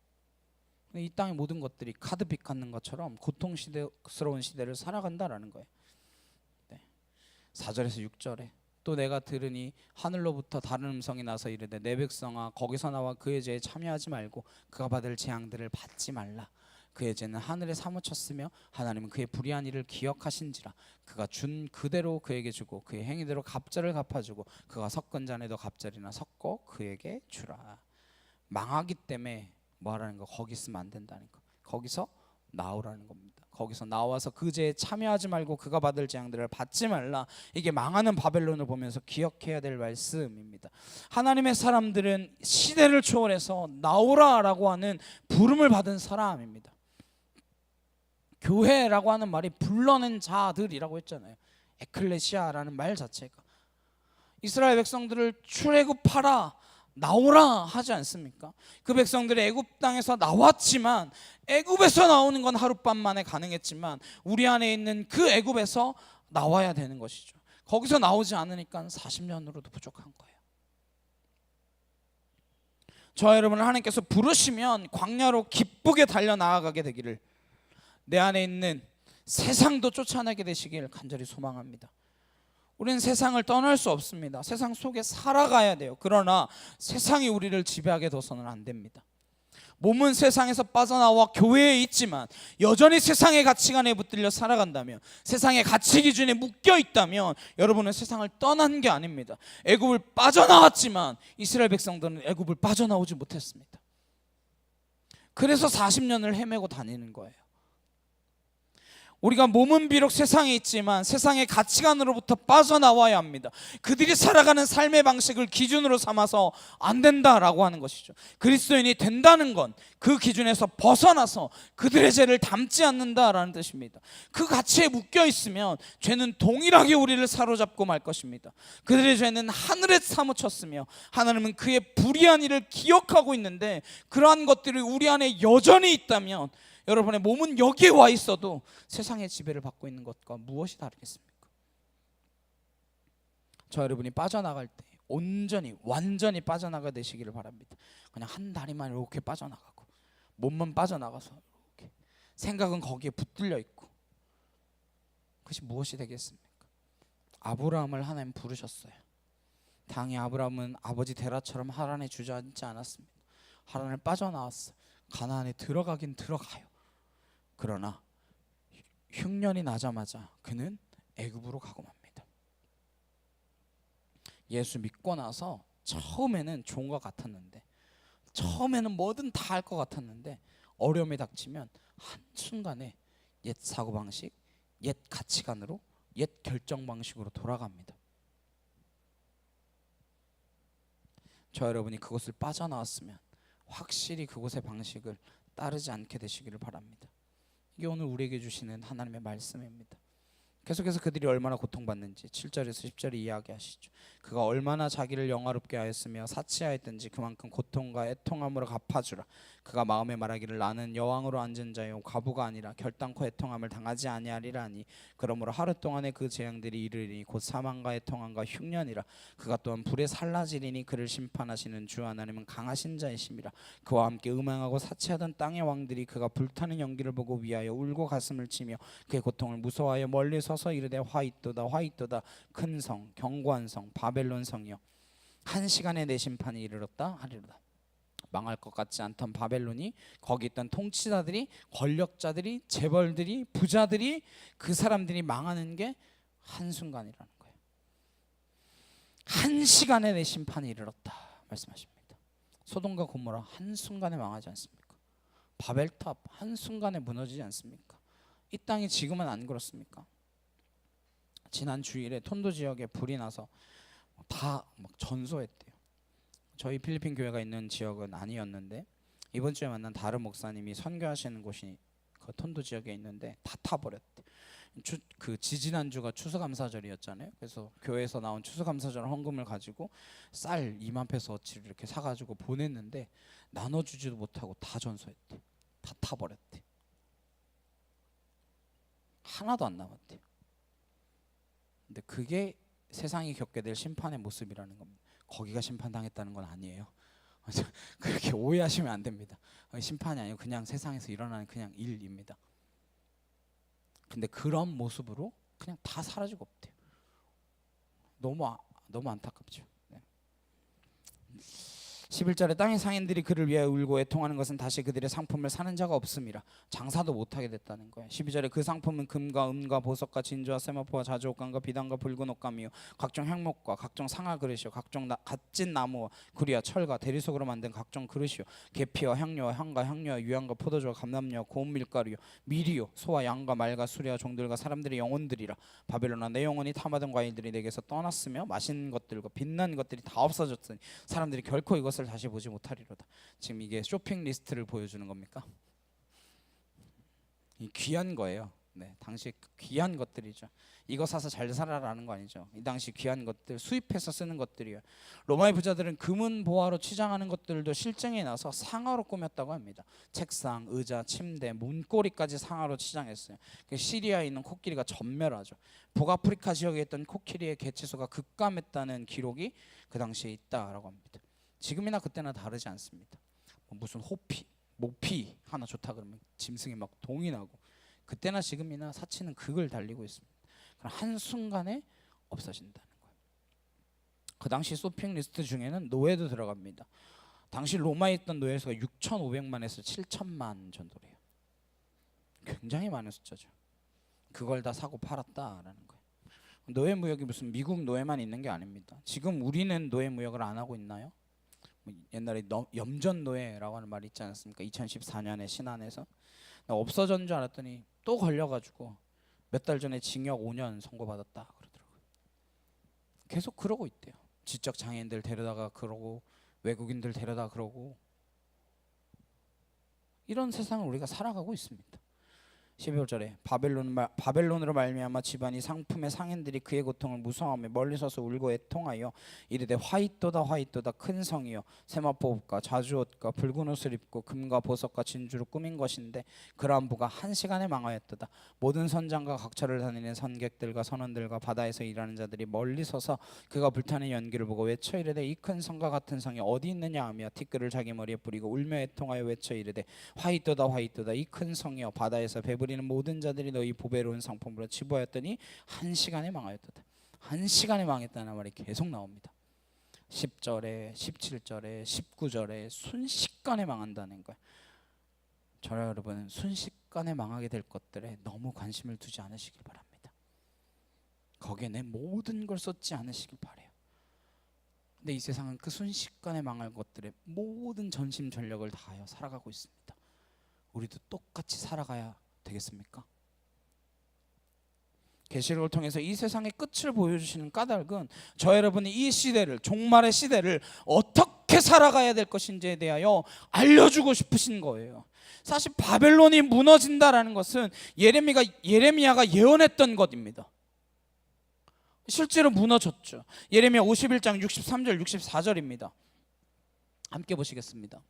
이 땅의 모든 것들이 카드빚 갚는 것처럼 고통스러운 시대를 살아간다라는 거예요. 4절에서 6절에 또 내가 들으니 하늘로부터 다른 음성이 나서 이르되 내 백성아 거기서 나와 그의 죄에 참여하지 말고 그가 받을 재앙들을 받지 말라. 그의 죄는 하늘에 사무쳤으며 하나님은 그의 불의한 일을 기억하신지라. 그가 준 그대로 그에게 주고 그의 행위대로 갑절을 갚아주고 그가 섞은 잔에도 갑절이나 섞어 그에게 주라. 망하기 때문에 뭐하라는 거? 거기 있으면 안 된다는 거. 거기서 나오라는 겁니다. 거기서 나와서 그 죄에 참여하지 말고 그가 받을 재앙들을 받지 말라. 이게 망하는 바벨론을 보면서 기억해야 될 말씀입니다. 하나님의 사람들은 시대를 초월해서 나오라라고 하는 부름을 받은 사람입니다. 교회라고 하는 말이 불러낸 자들이라고 했잖아요. 에클레시아라는 말 자체가 이스라엘 백성들을 출애굽하라 나오라 하지 않습니까? 그 백성들이 애굽 땅에서 나왔지만 애굽에서 나오는 건 하룻밤 만에 가능했지만 우리 안에 있는 그 애굽에서 나와야 되는 것이죠. 거기서 나오지 않으니까 40년으로도 부족한 거예요. 저와 여러분을 하나님께서 부르시면 광야로 기쁘게 달려나아가게 되기를, 내 안에 있는 세상도 쫓아내게 되시길 간절히 소망합니다. 우리는 세상을 떠날 수 없습니다. 세상 속에 살아가야 돼요. 그러나 세상이 우리를 지배하게 둬서는 안 됩니다. 몸은 세상에서 빠져나와 교회에 있지만 여전히 세상의 가치관에 붙들려 살아간다면, 세상의 가치 기준에 묶여 있다면 여러분은 세상을 떠난 게 아닙니다. 애굽을 빠져나왔지만 이스라엘 백성들은 애굽을 빠져나오지 못했습니다. 그래서 40년을 헤매고 다니는 거예요. 우리가 몸은 비록 세상에 있지만 세상의 가치관으로부터 빠져나와야 합니다. 그들이 살아가는 삶의 방식을 기준으로 삼아서 안 된다라고 하는 것이죠. 그리스도인이 된다는 건 그 기준에서 벗어나서 그들의 죄를 담지 않는다라는 뜻입니다. 그 가치에 묶여 있으면 죄는 동일하게 우리를 사로잡고 말 것입니다. 그들의 죄는 하늘에 사무쳤으며 하나님은 그의 불의한 일을 기억하고 있는데, 그러한 것들이 우리 안에 여전히 있다면 여러분의 몸은 여기에 와 있어도 세상의 지배를 받고 있는 것과 무엇이 다르겠습니까? 저 여러분이 빠져나갈 때 온전히 완전히 빠져나가 되시기를 바랍니다. 그냥 한 다리만 이렇게 빠져나가고 몸만 빠져나가서 이렇게 생각은 거기에 붙들려 있고, 그것이 무엇이 되겠습니까? 아브라함을 하나님 부르셨어요. 당연히 아브라함은 아버지 데라처럼 하란에 주저앉지 않았습니다. 하란을 빠져나왔어. 가나안에 들어가긴 들어가요. 그러나 흉년이 나자마자 그는 애굽으로 가고 맙니다. 예수 믿고 나서 처음에는 좋은 것 같았는데, 처음에는 뭐든 다 할 것 같았는데 어려움이 닥치면 한순간에 옛 사고방식, 옛 가치관으로, 옛 결정 방식으로 돌아갑니다. 저 여러분이 그것을 빠져나왔으면 확실히 그곳의 방식을 따르지 않게 되시기를 바랍니다. 이게 오늘 우리에게 주시는 하나님의 말씀입니다. 계속해서 그들이 얼마나 고통받는지 7절에서 10절에 이야기하시죠. 그가 얼마나 자기를 영화롭게 하였으며 사치하였든지 그만큼 고통과 애통함으로 갚아주라. 그가 마음에 말하기를 나는 여왕으로 앉은 자요 과부가 아니라 결단코 애통함을 당하지 아니하리라 하니, 그러므로 하루 동안에 그 재앙들이 이르리니 곧 사망과 애통함과 흉년이라. 그가 또한 불에 살라지리니 그를 심판하시는 주 하나님은 강하신 자이심이라. 그와 함께 음행하고 사치하던 땅의 왕들이 그가 불타는 연기를 보고 위하여 울고 가슴을 치며 그의 고통을 무서워하여 멀리 서서 이르되 화이또다 화이또다 큰 성 견고한 성 바벨론 성이여, 한 시간에 내 심판이 이르렀다 하리로다. 망할 것 같지 않던 바벨론이, 거기 있던 통치자들이, 권력자들이, 재벌들이, 부자들이, 그 사람들이 망하는 게 한순간이라는 거예요. 한 시간에 내 심판이 이르렀다 말씀하십니다. 소돔과 고모라 한순간에 망하지 않습니까? 바벨탑 한순간에 무너지지 않습니까? 이 땅이 지금은 안 그렇습니까? 지난 주일에 톤도 지역에 불이 나서 다 막 전소했대요. 저희 필리핀 교회가 있는 지역은 아니었는데 이번 주에 만난 다른 목사님이 선교하시는 곳이 그 톤도 지역에 있는데 다 타버렸대. 그 지지난주가 추수감사절이었잖아요. 그래서 교회에서 나온 추수감사절 헌금을 가지고 쌀 2만 페소어치를 이렇게 사가지고 보냈는데 나눠주지도 못하고 다 전소했대. 다 타버렸대. 하나도 안 남았대. 근데 그게 세상이 겪게 될 심판의 모습이라는 겁니다. 거기가 심판당했다는 건 아니에요. 그렇게 오해하시면 안 됩니다. 심판이 아니고 그냥 세상에서 일어나는 그냥 일입니다. 근데 그런 모습으로 그냥 다 사라지고 없대요. 너무 안타깝죠. 11절에 땅의 상인들이 그를 위하여 울고 애통하는 것은 다시 그들의 상품을 사는 자가 없음이라. 장사도 못하게 됐다는 거예요. 12절에 그 상품은 금과 은과 보석과 진주와 세마포와 자주옥감과 비단과 붉은 옷감이요 각종 향목과 각종 상아 그릇이요 각종 갓진 나무와 구리와 철과 대리석으로 만든 각종 그릇이요 계피와 향료와 향과 향료와 유향과 포도주와 감람류와 고운 밀가루요 밀이요 소와 양과 말과 수레와 종들과 사람들의 영혼들이라. 바벨론아 내 영혼이 탐하던 과일들이 내게서 떠났으며 맛있는 것들과 빛난 것들이 다 없어졌으니 사람들이 결코 이것을 다시 보지 못하리로다. 지금 이게 쇼핑 리스트를 보여주는 겁니까? 이 귀한 거예요. 네, 당시 귀한 것들이죠. 이거 사서 잘 살아라는 거 아니죠. 이 당시 귀한 것들, 수입해서 쓰는 것들이에요. 로마의 부자들은 금은 보화로 치장하는 것들도 실증이 나서 상아로 꾸몄다고 합니다. 책상, 의자, 침대, 문고리까지 상아로 치장했어요. 시리아에 있는 코끼리가 전멸하죠. 북아프리카 지역에 있던 코끼리의 개체수가 급감했다는 기록이 그 당시에 있다라고 합니다. 지금이나 그때나 다르지 않습니다. 무슨 호피, 모피 하나 좋다 그러면 짐승이 막 동이 나고 그때나 지금이나 사치는 극을 달리고 있습니다. 그럼 한순간에 없어진다는 거예요. 그 당시 쇼핑 리스트 중에는 노예도 들어갑니다. 당시 로마에 있던 노예 수가 6,500만에서 7,000만 정도래요. 굉장히 많은 숫자죠. 그걸 다 사고 팔았다라는 거예요. 노예 무역이 무슨 미국 노예만 있는 게 아닙니다. 지금 우리는 노예 무역을 안 하고 있나요? 옛날에 염전 노예라고 하는 말이 있지 않았습니까? 2014년에 신안에서 없어진 줄 알았더니 또 걸려가지고 몇 달 전에 징역 5년 선고받았다 그러더라고요. 계속 그러고 있대요. 지적 장애인들 데려다가 그러고 외국인들 데려다 그러고 이런 세상을 우리가 살아가고 있습니다. 12절에 바벨론으로 말미암아 집안이 상품의 상인들이 그의 고통을 무서워하며 멀리 서서 울고 애통하여 이르되 화이또다 화이또다 큰 성이여 세마포옷과 자주옷과 붉은 옷을 입고 금과 보석과 진주로 꾸민 것인데 그러한 부가 한 시간에 망하였도다. 모든 선장과 각처를 다니는 선객들과 선원들과 바다에서 일하는 자들이 멀리 서서 그가 불타는 연기를 보고 외쳐 이르되 이 큰 성과 같은 성이 어디 있느냐 하며 티끌을 자기 머리에 뿌리고 울며 애통하여 외쳐 이르되 화이또다 화이또다 이 큰 성이여 바다에서 배부리는 모든 자들이 너희 보배로운 상품으로 치부하였더니 한 시간에 망하였도다. 한 시간에 망했다는 말이 계속 나옵니다. 10절에 17절에 19절에 순식간에 망한다는 거예요. 저와 여러분은 순식간에 망하게 될 것들에 너무 관심을 두지 않으시길 바랍니다. 거기에 내 모든 걸 쏟지 않으시길 바라요. 근데 이 세상은 그 순식간에 망할 것들에 모든 전심 전력을 다하여 살아가고 있습니다. 우리도 똑같이 살아가야 되겠습니까? 계시록을 통해서 이 세상의 끝을 보여주시는 까닭은 저 여러분이 이 시대를 종말의 시대를 어떻게 살아가야 될 것인지에 대하여 알려주고 싶으신 거예요. 사실 바벨론이 무너진다라는 것은 예레미야가 예언했던 것입니다. 실제로 무너졌죠. 예레미야 51장 63절 64절입니다. 함께 보시겠습니다.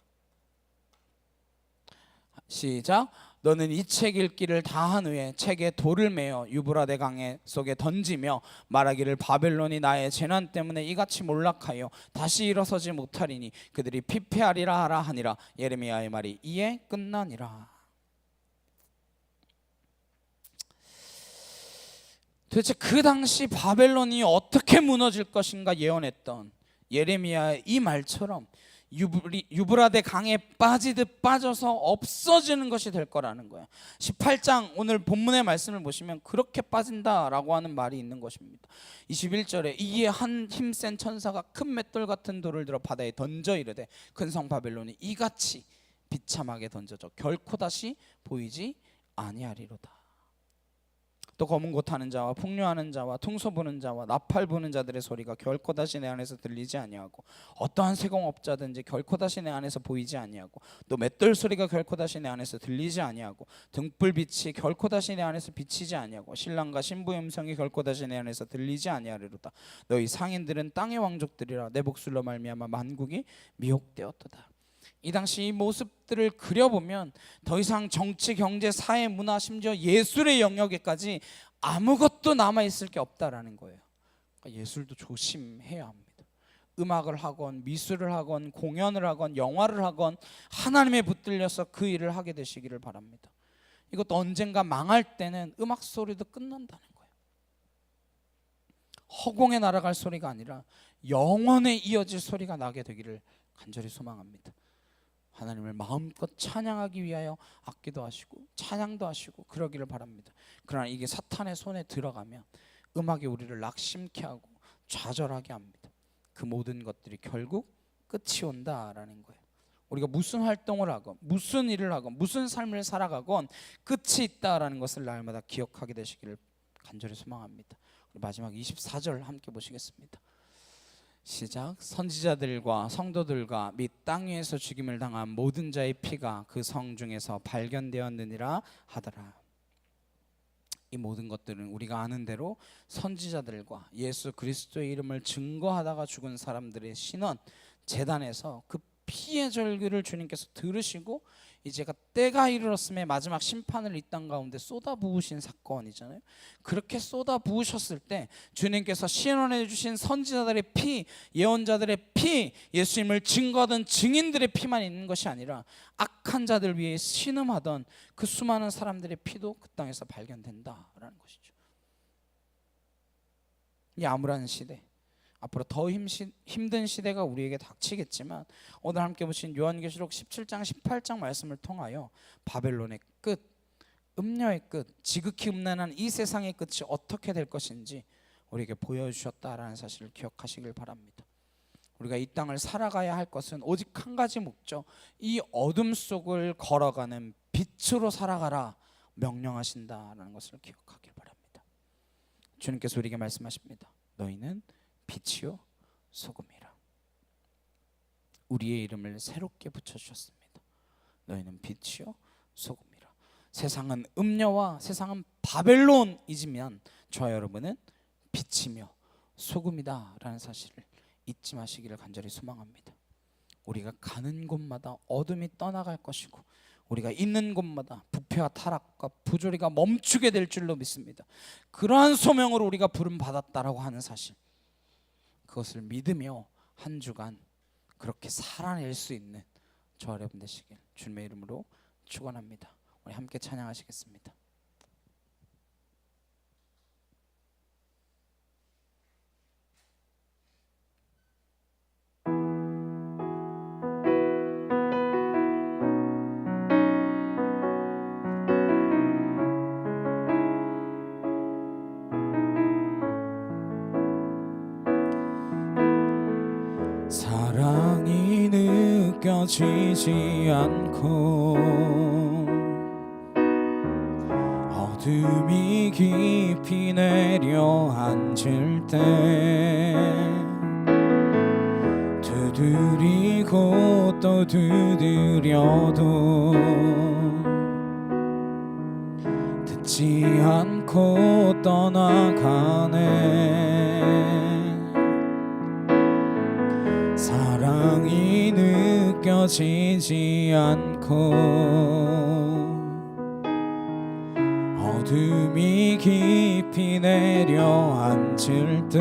시작. 너는 이 책 읽기를 다 한 후에 책에 돌을 메어 유브라데 강에 속에 던지며 말하기를 바벨론이 나의 재난 때문에 이같이 몰락하여 다시 일어서지 못하리니 그들이 피폐하리라 하라 하니라. 예레미야의 말이 이에 끝나니라. 도대체 그 당시 바벨론이 어떻게 무너질 것인가 예언했던 예레미야의 이 말처럼 유브라데 강에 빠지듯 빠져서 없어지는 것이 될 거라는 거예요. 18장 오늘 본문의 말씀을 보시면 그렇게 빠진다라고 하는 말이 있는 것입니다. 21절에 이에 한 힘센 천사가 큰 맷돌 같은 돌을 들어 바다에 던져 이르되 큰 성 바벨론이 이같이 비참하게 던져져 결코 다시 보이지 아니하리로다. 또 검은 곳 하는 자와 풍류하는 자와 퉁소 부는 자와 나팔 부는 자들의 소리가 결코 다시 내 안에서 들리지 아니하고 어떠한 세공업자든지 결코 다시 내 안에서 보이지 아니하고 또 맷돌 소리가 결코 다시 내 안에서 들리지 아니하고 등불빛이 결코 다시 내 안에서 비치지 아니하고 신랑과 신부의 음성이 결코 다시 내 안에서 들리지 아니하리로다. 너희 상인들은 땅의 왕족들이라 내 복술로 말미암아 만국이 미혹되었도다. 이 당시 이 모습들을 그려보면 더 이상 정치, 경제, 사회, 문화, 심지어 예술의 영역에까지 아무것도 남아있을 게 없다라는 거예요. 그러니까 예술도 조심해야 합니다. 음악을 하건 미술을 하건 공연을 하건 영화를 하건 하나님에 붙들려서 그 일을 하게 되시기를 바랍니다. 이것도 언젠가 망할 때는 음악 소리도 끝난다는 거예요. 허공에 날아갈 소리가 아니라 영원에 이어질 소리가 나게 되기를 간절히 소망합니다. 하나님을 마음껏 찬양하기 위하여 악기도 하시고 찬양도 하시고 그러기를 바랍니다. 그러나 이게 사탄의 손에 들어가면 음악이 우리를 낙심케 하고 좌절하게 합니다. 그 모든 것들이 결국 끝이 온다라는 거예요. 우리가 무슨 활동을 하건 무슨 일을 하건 무슨 삶을 살아가건 끝이 있다라는 것을 날마다 기억하게 되시기를 간절히 소망합니다. 우리 마지막 24절 함께 보시겠습니다. 시작. 선지자들과 성도들과 및 땅 위에서 죽임을 당한 모든 자의 피가 그 성 중에서 발견되었느니라 하더라. 이 모든 것들은 우리가 아는 대로 선지자들과 예수 그리스도의 이름을 증거하다가 죽은 사람들의 신원 제단에서 그 피의 절규를 주님께서 들으시고 이제가 때가 이르렀음에 마지막 심판을 이 땅 가운데 쏟아 부으신 사건이잖아요. 그렇게 쏟아 부으셨을 때 주님께서 신원해 주신 선지자들의 피, 예언자들의 피, 예수님을 증거하던 증인들의 피만 있는 것이 아니라 악한 자들 위해 신음하던 그 수많은 사람들의 피도 그 땅에서 발견된다라는 것이죠. 이 암울한 시대, 앞으로 더 힘든 시대가 우리에게 닥치겠지만 오늘 함께 보신 요한계시록 17장 18장 말씀을 통하여 바벨론의 끝, 음녀의 끝, 지극히 음란한 이 세상의 끝이 어떻게 될 것인지 우리에게 보여주셨다라는 사실을 기억하시길 바랍니다. 우리가 이 땅을 살아가야 할 것은 오직 한 가지 목적, 이 어둠 속을 걸어가는 빛으로 살아가라 명령하신다라는 것을 기억하길 바랍니다. 주님께서 우리에게 말씀하십니다. 너희는 빛이요 소금이라. 우리의 이름을 새롭게 붙여주셨습니다. 너희는 빛이요 소금이라. 세상은 음녀와 세상은 바벨론이지만 저와 여러분은 빛이며 소금이다 라는 사실을 잊지 마시기를 간절히 소망합니다. 우리가 가는 곳마다 어둠이 떠나갈 것이고 우리가 있는 곳마다 부패와 타락과 부조리가 멈추게 될 줄로 믿습니다. 그러한 소명으로 우리가 부름 받았다라고 하는 사실, 그것을 믿으며 한 주간 그렇게 살아낼 수 있는 저와 여러분 되시길 주님의 이름으로 축원합니다. 우리 함께 찬양하시겠습니다. 사랑이 느껴지지 않고 어둠이 깊이 내려앉을 때 두드리고 또 두드려도 듣지 않고 떠나가네. 사랑이 느껴지지 않고 어둠이 깊이 내려앉을 때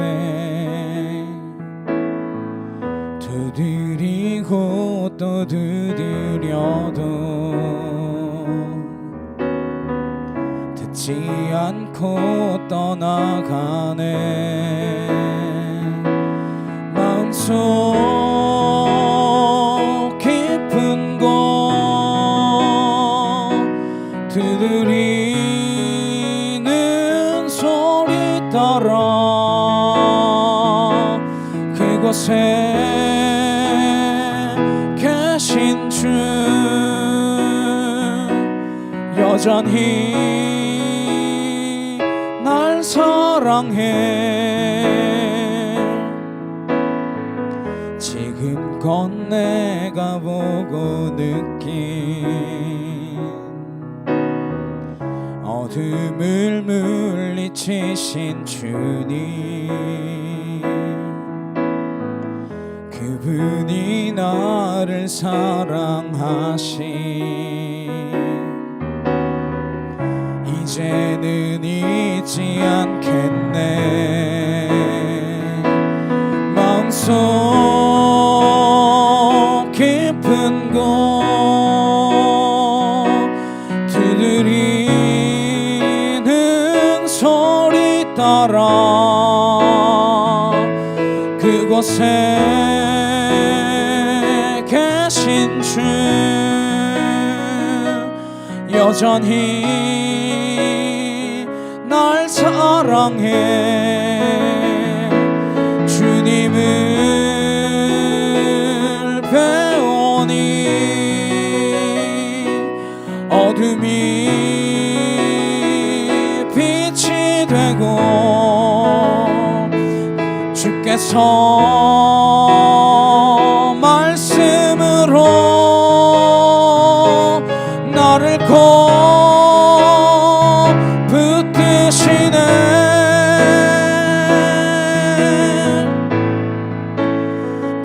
두드리고 또 두드려도 듣지 않고 떠나가네. 마음속 깊은 곳 두드리는 소리 따라 그곳에 계신 주 여전히 날 사랑해. 지금껏 내가 보고 느낀 어둠을 물리치신 주님, 그분이 나를 사랑하신 이제는 잊지 않겠네. 마음속 깊은 곳 두드리는 소리 따라 그곳에 계신 주 여전히 날 사랑해. 주님을 배우니 어둠이 빛이 되고 주께서 말씀으로 나를 붙드시네.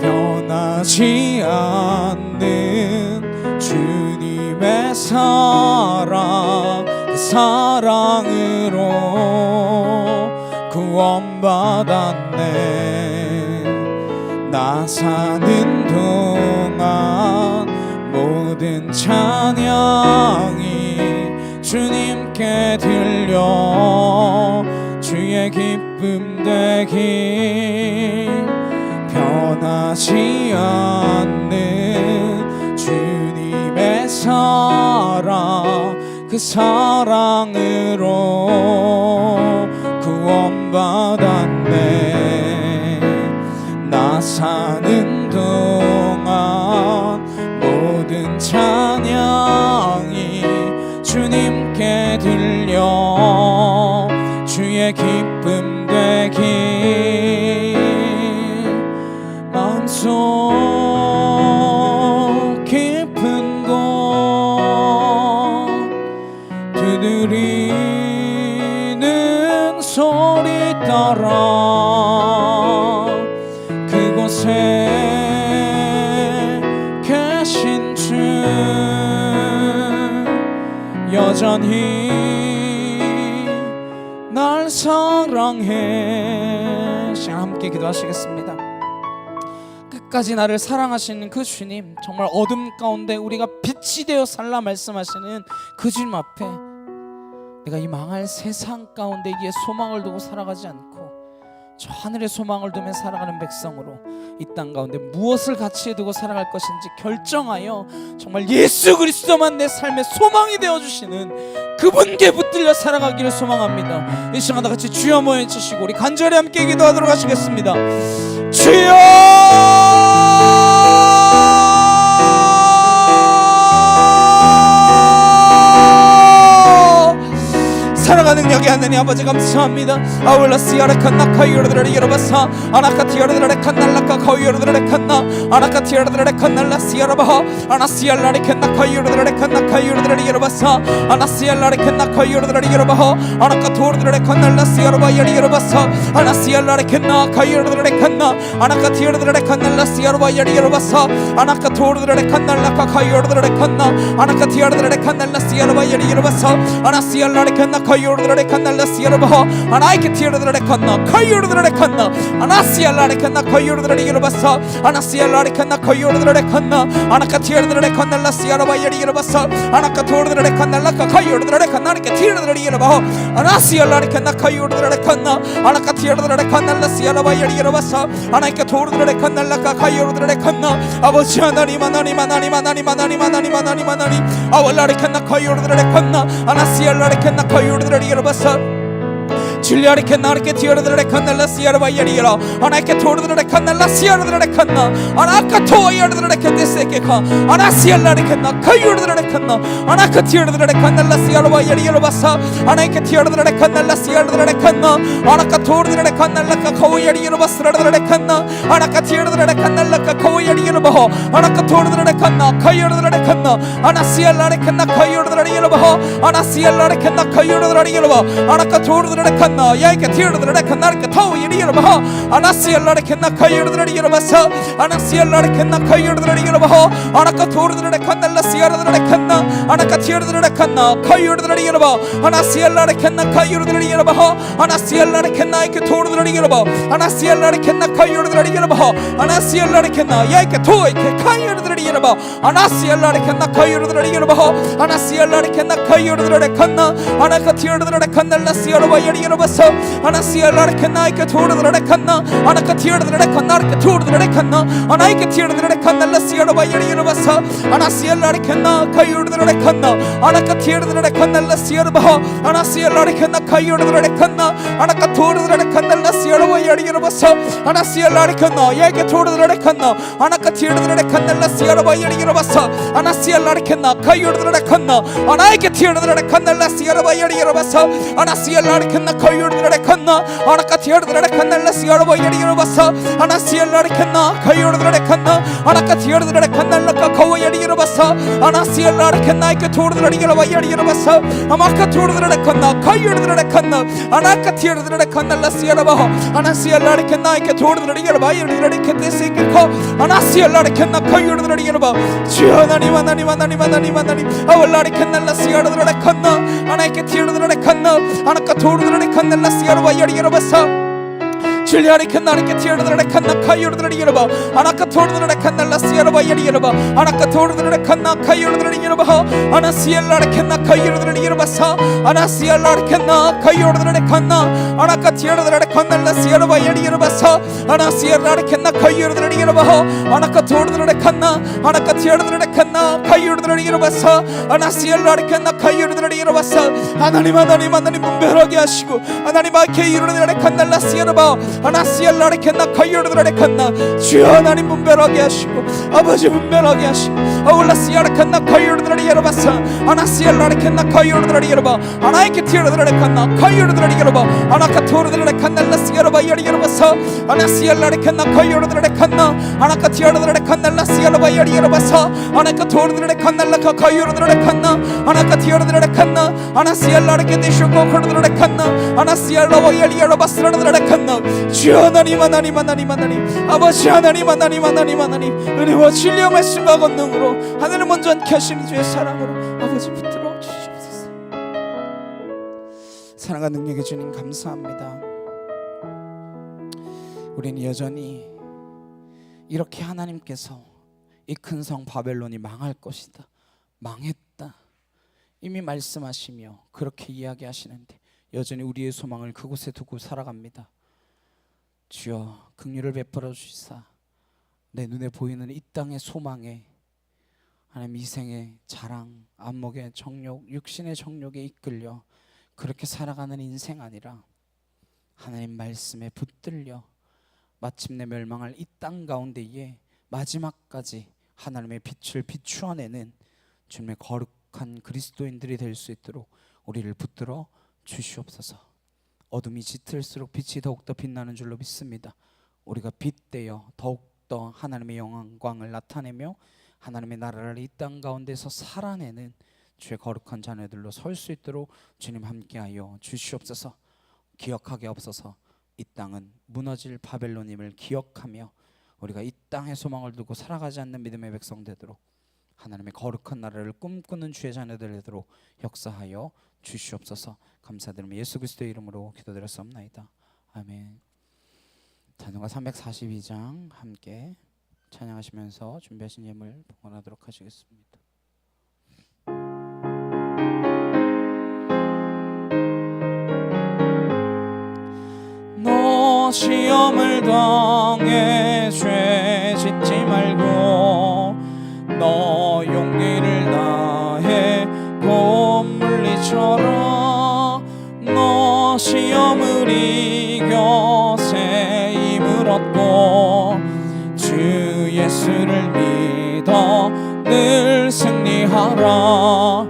변하지 않는 주님의 사랑 그 사랑으로 구원받았네. 나 사는 동안 모든 찬양이 주님께 들려 주의 기쁨 되길. 변하지 않는 주님의 사랑 그 사랑으로 구원받았네. 나 사는 동안 모든 찬양이 주님께 들려 주의 기쁨 되길. 마음속 깊은 곳 두드리는 소리 따라 그곳에 계신 주 여전히 날 사랑해. 시간 함께 기도하시겠습니다. 끝까지 나를 사랑하시는 그 주님, 정말 어둠 가운데 우리가 빛이 되어 살라 말씀하시는 그 주님 앞에 내가 이 망할 세상 가운데 이에 소망을 두고 살아가지 않고 저 하늘의 소망을 두며 살아가는 백성으로 이 땅 가운데 무엇을 가치에 두고 살아갈 것인지 결정하여 정말 예수 그리스도만 내 삶의 소망이 되어주시는 그분께 붙들려 살아가기를 소망합니다. 이 시간 다 같이 주여 모여주시고 우리 간절히 함께 기도하도록 하시겠습니다. 주여! 사랑하는 능력이 하느님 아버지 감사합니다. 아울라시아레 칸나 카이오르드레 여러바사 아나카티오르드레 칸날라카 카이오르드레 칸나 아나카티오르드레 칸날라시아라바하 아나시알라레 칸나 카이오르드레 칸나 카이오르드레 여러바사 아나시알라레 칸나 카이오르드레 여러바하 아나카토르드레 칸날라시아라바 여러바사 아나시알라레 칸나 카이오르드레 칸나 아나카티오르드레 칸날라시아라바 여러바사 아나카토르드레 칸날라카 카이오르드레 칸나 아나카티오르드레 칸날라시아라바 여러바사 아나시알라레 칸나 카이오르드레 칸날라시아라바 아나이케티오르드레 칸나 카이오르드레 칸나 아나시알라레 칸나 카이오르드레 여러바사 아나시알라레 칸나 카이오르드레 칸나 아나카티오르드레 칸날라시아라바 여러바사 아나카토르드레 칸날라카 카이오르드레 칸나 아나케티오르드레 여러바 아나시알라레 칸나 카이오르드레 칸나 아나카티오르드레 칸날라시아라바 여러바사 아나이케토르드레 칸날라카 카이오르드레 칸나 아버지 하나님 하나님 하나님 하나님 하나님 하나님 하나님 하나님 아월라레 칸나 카이오르드레 칸나 아나시알라레 칸나 카이오르드레 여러바사 줄리아레 칸나르케 티오르드레 칸날라시아라바 여리여라 아나케 토르드레 칸날라시아르드레 칸나 아나카토이르드레 칸데세케카 아나시알라레 칸나 카이오르드레 칸나 아나카티오르드레 칸날라시아라바 여리여라바사 아나케 티오르드레 칸날라시아르드레 칸나 아나카토르드레 칸날라카 카오이르여라바스라르드레 칸나 아나카티오르드레 칸날라카 카오이르여라바호 아나카토르드레 칸나 카이오르드레 칸나 아나시알라레 칸나 카이오르드레 여라바호 아나시알라레 칸나 카이오르드레 여라바 아나카토르드레 칸나 야이케 티오르드레 칸나르케 타오이르여라바호 아나시알라레 칸나 카이오르드레 여라바사 아나시알라레 칸나 카이오르드레 여라바호 아나카토르드레 칸날라시아르드레 칸나 아나카티오르드레 칸나 카이오르드레 여라바 아나시알라레 칸나 카이오르드레 여라바호 아나시알라레 칸나 이케 토르드레 여라바 아나시알라레 칸나 카이오르드레 여라바호 아나시알라레 칸나 야이케 토이케 카이오르드레 여라바 아나시알라레 칸나 카이오르드레 여라바호 아나시알라레 칸나 카이오르드레 칸나 아나카티오르드레 칸날라시아라바 여러바사 아나시알라레 칸나 이케 토르드레 칸나 아나카티오르드레 칸나 이케 토르드레 칸나 아나이케 티오르드레 칸날라시아라바 여러바사 아나시알라레 칸나 카이오르드레 칸나 아나카티오르드레 칸날라시아라바 아나시알라레 칸나 카이오르드레 칸나 아나카토르드레 칸날라시아라바 여러바사 아나시알라레 칸나 야이케 토르드레 칸나 아나카티오르드레 칸날라시아라바 여러바사 아나시알라레 칸나 카이오르드레 칸나 아나이케 티오르드레 칸날라시아라바 여러바사 아나시알라레 칸나 카이오르드레 카이오르드레 칸나 아나카티오르드레 칸날라 시아르바 야리르바사 아나시엘라레 칸나 카이오르드레 칸나 아나카티오르드레 칸날라 카와 야리르바사 아나시엘라레 칸나 이케토르드레 야리르바 야리르바사 아마카토르드레 칸나 카이오르드레 칸나 아나카티오르드레 칸날라 시아르바 아나시엘라레 칸나 이케토르드레 야리르바 야리르레 칸데시케코 아나시엘라레 칸나 카이오르드레 야리르바 주여 하나님 하나님 하나님 하나님 하나님 아월라레 칸날라 시아르드레 칸나 아나이케티오르드레 칸나 아나카토르드레 칸날라 시아르바 야리르바사 줄리아리 칸나리케 티르드레 칸나 카이오르드레 여러바 아나카토르드레 칸날라 시아르바 야리 여러바 아나카토르드레 칸나 카이오르드레 여러바 아나시엘라레 칸나 카이오르드레 여러바사 아나시엘라레 칸나 카이오르드레 칸나 아나카티르드레 칸날라 시아르바 야리 여러바사 아나시엘라레 칸나 카이오르드레 여러바 아나카토르드레 칸나 아나카티르드레 칸나 카이오르드레 여러바사 아나시엘라레 칸나 카이오르드레 여러바사 하나님 하나님 하나님 분별하게 하시고 하나님 아케이르드레 칸날라 시아르바 아나시엘라레 칸나 카이오르드레 칸나 주여 하나님 분별하게 하시고 아버지 분별하게 하시고 아울라시아레 칸나 카이오르드레 여러바사 아나시엘라레 칸나 카이오르드레 여러바 아나이케티르드레 칸나 카이오르드레 여러바 아나카토르드레 칸날라시아르바 야리 여러바사 아나시엘라레 칸나 카이오르드레 칸나 아나카티르드레 칸날라시아르바 야리 여러바사 아나카토르드레 칸날라 카이오르드레 칸나 아나카티르드레 칸나 아나시엘라레 케데쇼코 코르드레 칸나 아나시엘라와 야리 여러바스르드레 칸나 주여 하나님 하나님 하나님 하나님 아버지 하나님 하나님 하나님 하나님 은혜와 진리와 말씀과 권능으로 하늘을 먼저 앉게 하시는 주의 사랑으로 아버지 붙들어 주시옵소서. 사랑과 능력의 주님 감사합니다. 우리는 여전히 이렇게 하나님께서 이 큰 성 바벨론이 망할 것이다, 망했다 이미 말씀하시며 그렇게 이야기하시는데 여전히 우리의 소망을 그곳에 두고 살아갑니다. 주여 긍휼을 베풀어 주시사 내 눈에 보이는 이 땅의 소망에 하나님 이생의 자랑, 안목의 정욕, 육신의 정욕에 이끌려 그렇게 살아가는 인생 아니라 하나님 말씀에 붙들려 마침내 멸망할 이 땅 가운데에 마지막까지 하나님의 빛을 비추어내는 주님의 거룩한 그리스도인들이 될 수 있도록 우리를 붙들어 주시옵소서. 어둠이 짙을수록 빛이 더욱더 빛나는 줄로 믿습니다. 우리가 빛되어 더욱더 하나님의 영광을 나타내며 하나님의 나라를 이 땅 가운데서 살아내는 주의 거룩한 자녀들로 설 수 있도록 주님 함께하여 주시옵소서. 기억하게 없어서 이 땅은 무너질 바벨론임을 기억하며 우리가 이 땅의 소망을 두고 살아가지 않는 믿음의 백성 되도록 하나님의 거룩한 나라를 꿈꾸는 주의 자녀들 되도록 역사하여 주시옵소서. 감사드리며 예수 그리스도의 이름으로 기도드렸사옵나이다. 아멘. 찬송가 342장 함께 찬양하시면서 준비하신 예물 봉헌하도록 하시겠습니다. 너 시험을 당해 죄 짓지 말고 너 용기를 다해 곰 물리쳐라. 너 시험을 이겨 새 힘을 얻고 주 예수를 믿어 늘 승리하라.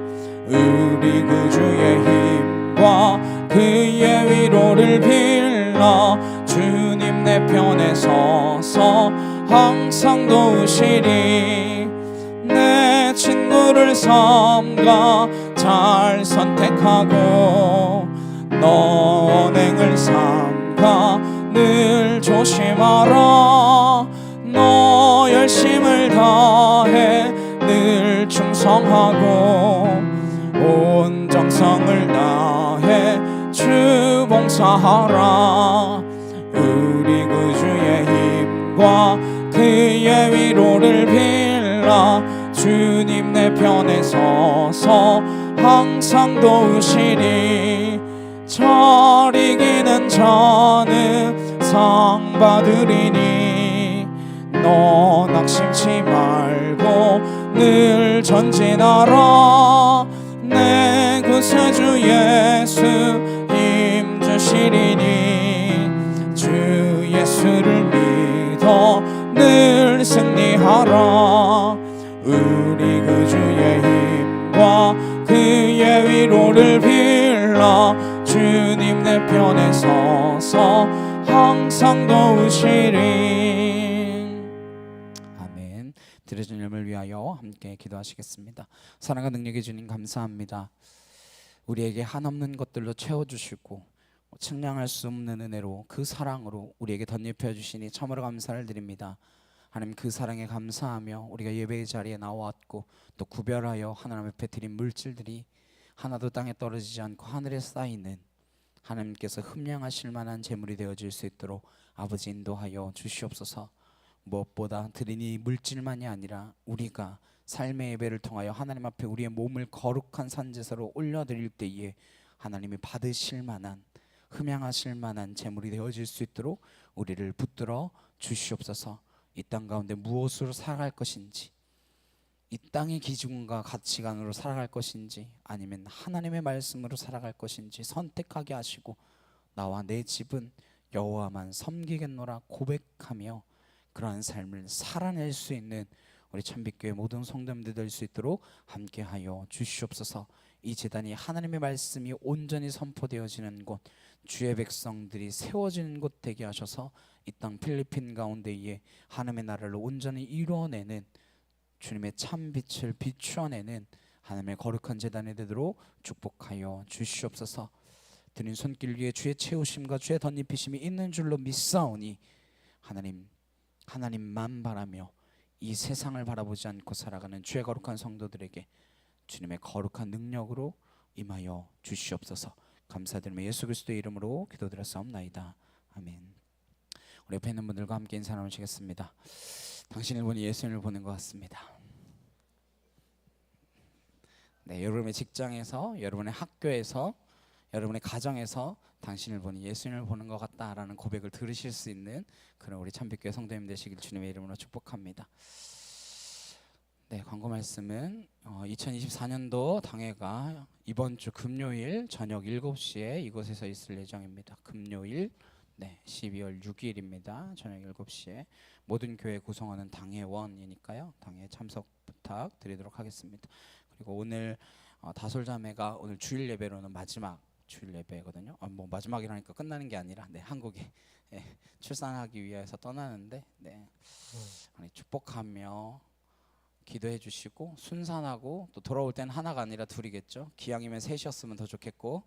우리 구주의 힘과 그의 위로를 빌라. 주님 내 편에 서서 항상 도우시리. 내 친구를 삼가 잘 선택하고 너 언행을 삼가 늘 조심하라. 너 열심을 다해 늘 충성하고 온 정성을 다해 주 봉사하라. 우리 구주의 힘과 그의 위로를 빌라. 주님 내 편에 서서 항상 도우시리. 잘 이기는 자는 상 받으리니 너 낙심치 말고 늘 전진하라. 내 구세주 예수 힘 주시리니 주 예수를 믿어 늘 승리하라. 우리 구주의 힘과 그의 위로를 빌라. 주 주님 내 편에 서서 항상 도우시리. 아멘. 드려진 이름을 위하여 함께 기도하시겠습니다. 사랑과 능력의 주님 감사합니다. 우리에게 한없는 것들로 채워주시고 측량할 수 없는 은혜로 그 사랑으로 우리에게 덧입혀 주시니 참으로 감사를 드립니다. 하나님, 그 사랑에 감사하며 우리가 예배의 자리에 나왔고 또 구별하여 하나님 앞에 드린 물질들이 하나도 땅에 떨어지지 않고 하늘에 쌓이는 하나님께서 흠량하실 만한 재물이 되어질 수 있도록 아버지 인도하여 주시옵소서. 무엇보다 드린 이 물질만이 아니라 우리가 삶의 예배를 통하여 하나님 앞에 우리의 몸을 거룩한 산제사로 올려드릴 때에 하나님이 받으실 만한, 흠양하실 만한 재물이 되어질 수 있도록 우리를 붙들어 주시옵소서. 이 땅 가운데 무엇으로 살아갈 것인지, 이 땅의 기준과 가치관으로 살아갈 것인지, 아니면 하나님의 말씀으로 살아갈 것인지 선택하게 하시고 나와 내 집은 여호와만 섬기겠노라 고백하며 그러한 삶을 살아낼 수 있는 우리 참빛교회 모든 성도님들 될 수 있도록 함께하여 주시옵소서. 이 제단이 하나님의 말씀이 온전히 선포되어지는 곳, 주의 백성들이 세워지는 곳 되게 하셔서 이 땅 필리핀 가운데에 하나님의 나라를 온전히 이루어내는 주님의 참빛을 비추어내는 하나님의 거룩한 제단이 되도록 축복하여 주시옵소서. 드린 손길 위에 주의 채우심과 주의 덧입히심이 있는 줄로 믿사오니 하나님만 바라며 이 세상을 바라보지 않고 살아가는 주의 거룩한 성도들에게 주님의 거룩한 능력으로 임하여 주시옵소서. 감사드리며 예수 그리스도의 이름으로 기도드렸사옵나이다. 아멘. 우리 옆에 있는 분들과 함께 인사 나누시겠습니다. 당신을 보니 예수님을 보는 것 같습니다. 네, 여러분의 직장에서, 여러분의 학교에서, 여러분의 가정에서 당신을 보니 예수님을 보는 것 같다라는 고백을 들으실 수 있는 그런 우리 참빛교회 성도님 되시길 주님의 이름으로 축복합니다. 네, 광고 말씀은 2024년도 당회가 이번 주 금요일 저녁 7시에 이곳에서 있을 예정입니다. 금요일 12월 6일입니다. 저녁 7시에 모든 교회 구성원은 당회원이니까요. 당회 참석 부탁드리도록 하겠습니다. 그리고 오늘 다솔자매가 오늘 주일 예배로는 마지막 주일 예배거든요. 뭐 마지막이라니까 끝나는 게 아니라 한국에 출산하기 위해서 떠나는데 축복하며 기도해 주시고 순산하고 또 돌아올 땐 하나가 아니라 둘이겠죠. 기왕이면 셋이었으면 더 좋겠고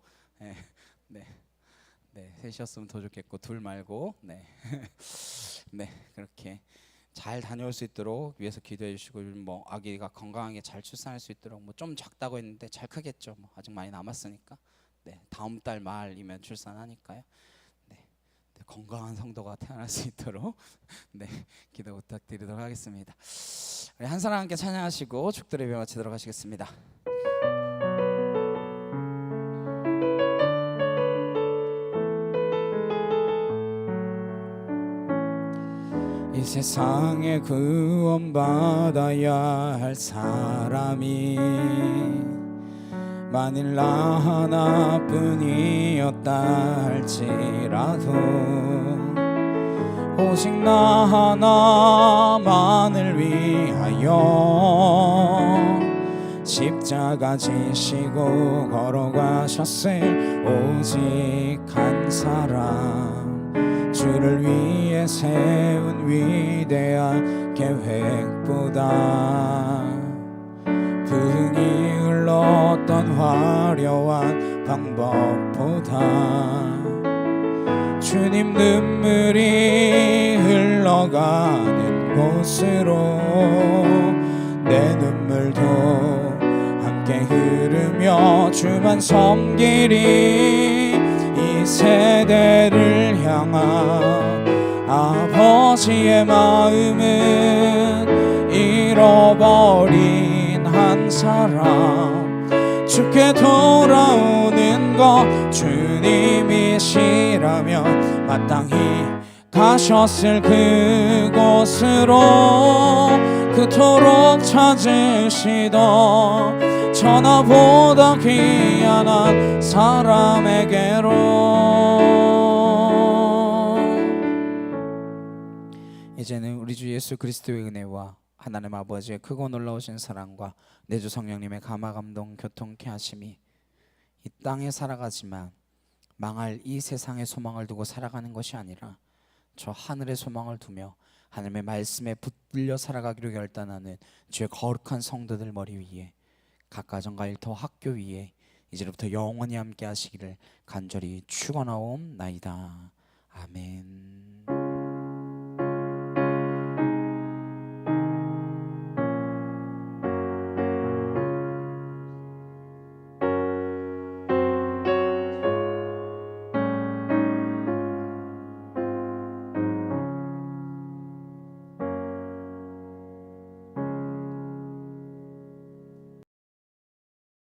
셋이었으면 더 좋겠고 둘 말고 그렇게 잘 다녀올 수 있도록 위해서 기도해 주시고, 뭐 아기가 건강하게 잘 출산할 수 있도록 뭐 좀 작다고 했는데 잘 크겠죠. 뭐 아직 많이 남았으니까 다음 달 말이면 출산하니까요. 건강한 성도가 태어날 수 있도록 기도 부탁드리도록 하겠습니다. 우리 한 사람 함께 찬양하시고 축도의 예배 마치도록 하시겠습니다. 이 세상에 구원받아야 할 사람이 만일 나 하나뿐이었다 할지라도 오직 나 하나만을 위하여 십자가 지시고 걸어가셨을 오직 한 사람, 주를 위해 세운 위대한 계획보다 풍이 흘렀던 화려한 방법보다 주님 눈물이 흘러가는 곳으로 내 눈물도 함께 흐르며 주만 섬기리. 이 세대를 향한 아버지의 마음은 잃어버린 한 사람, 주께 돌아오는 것 주님이시라면 마땅히 가셨을 그곳으로 그토록 찾으시던 천하보다 귀한 한 사람에게로. 이제는 우리 주 예수 그리스도의 은혜와 하나님 아버지의 크고 놀라우신 사랑과 내주 성령님의 감화 감동 교통케 하심이 이 땅에 살아가지만 망할 이 세상의 소망을 두고 살아가는 것이 아니라 저 하늘의 소망을 두며 하나님의 말씀에 붙들려 살아가기로 결단하는 주의 거룩한 성도들 머리 위에 각 가정과 일터 학교 위에 이제부터 영원히 함께 하시기를 간절히 축원하옵나이다. 아멘.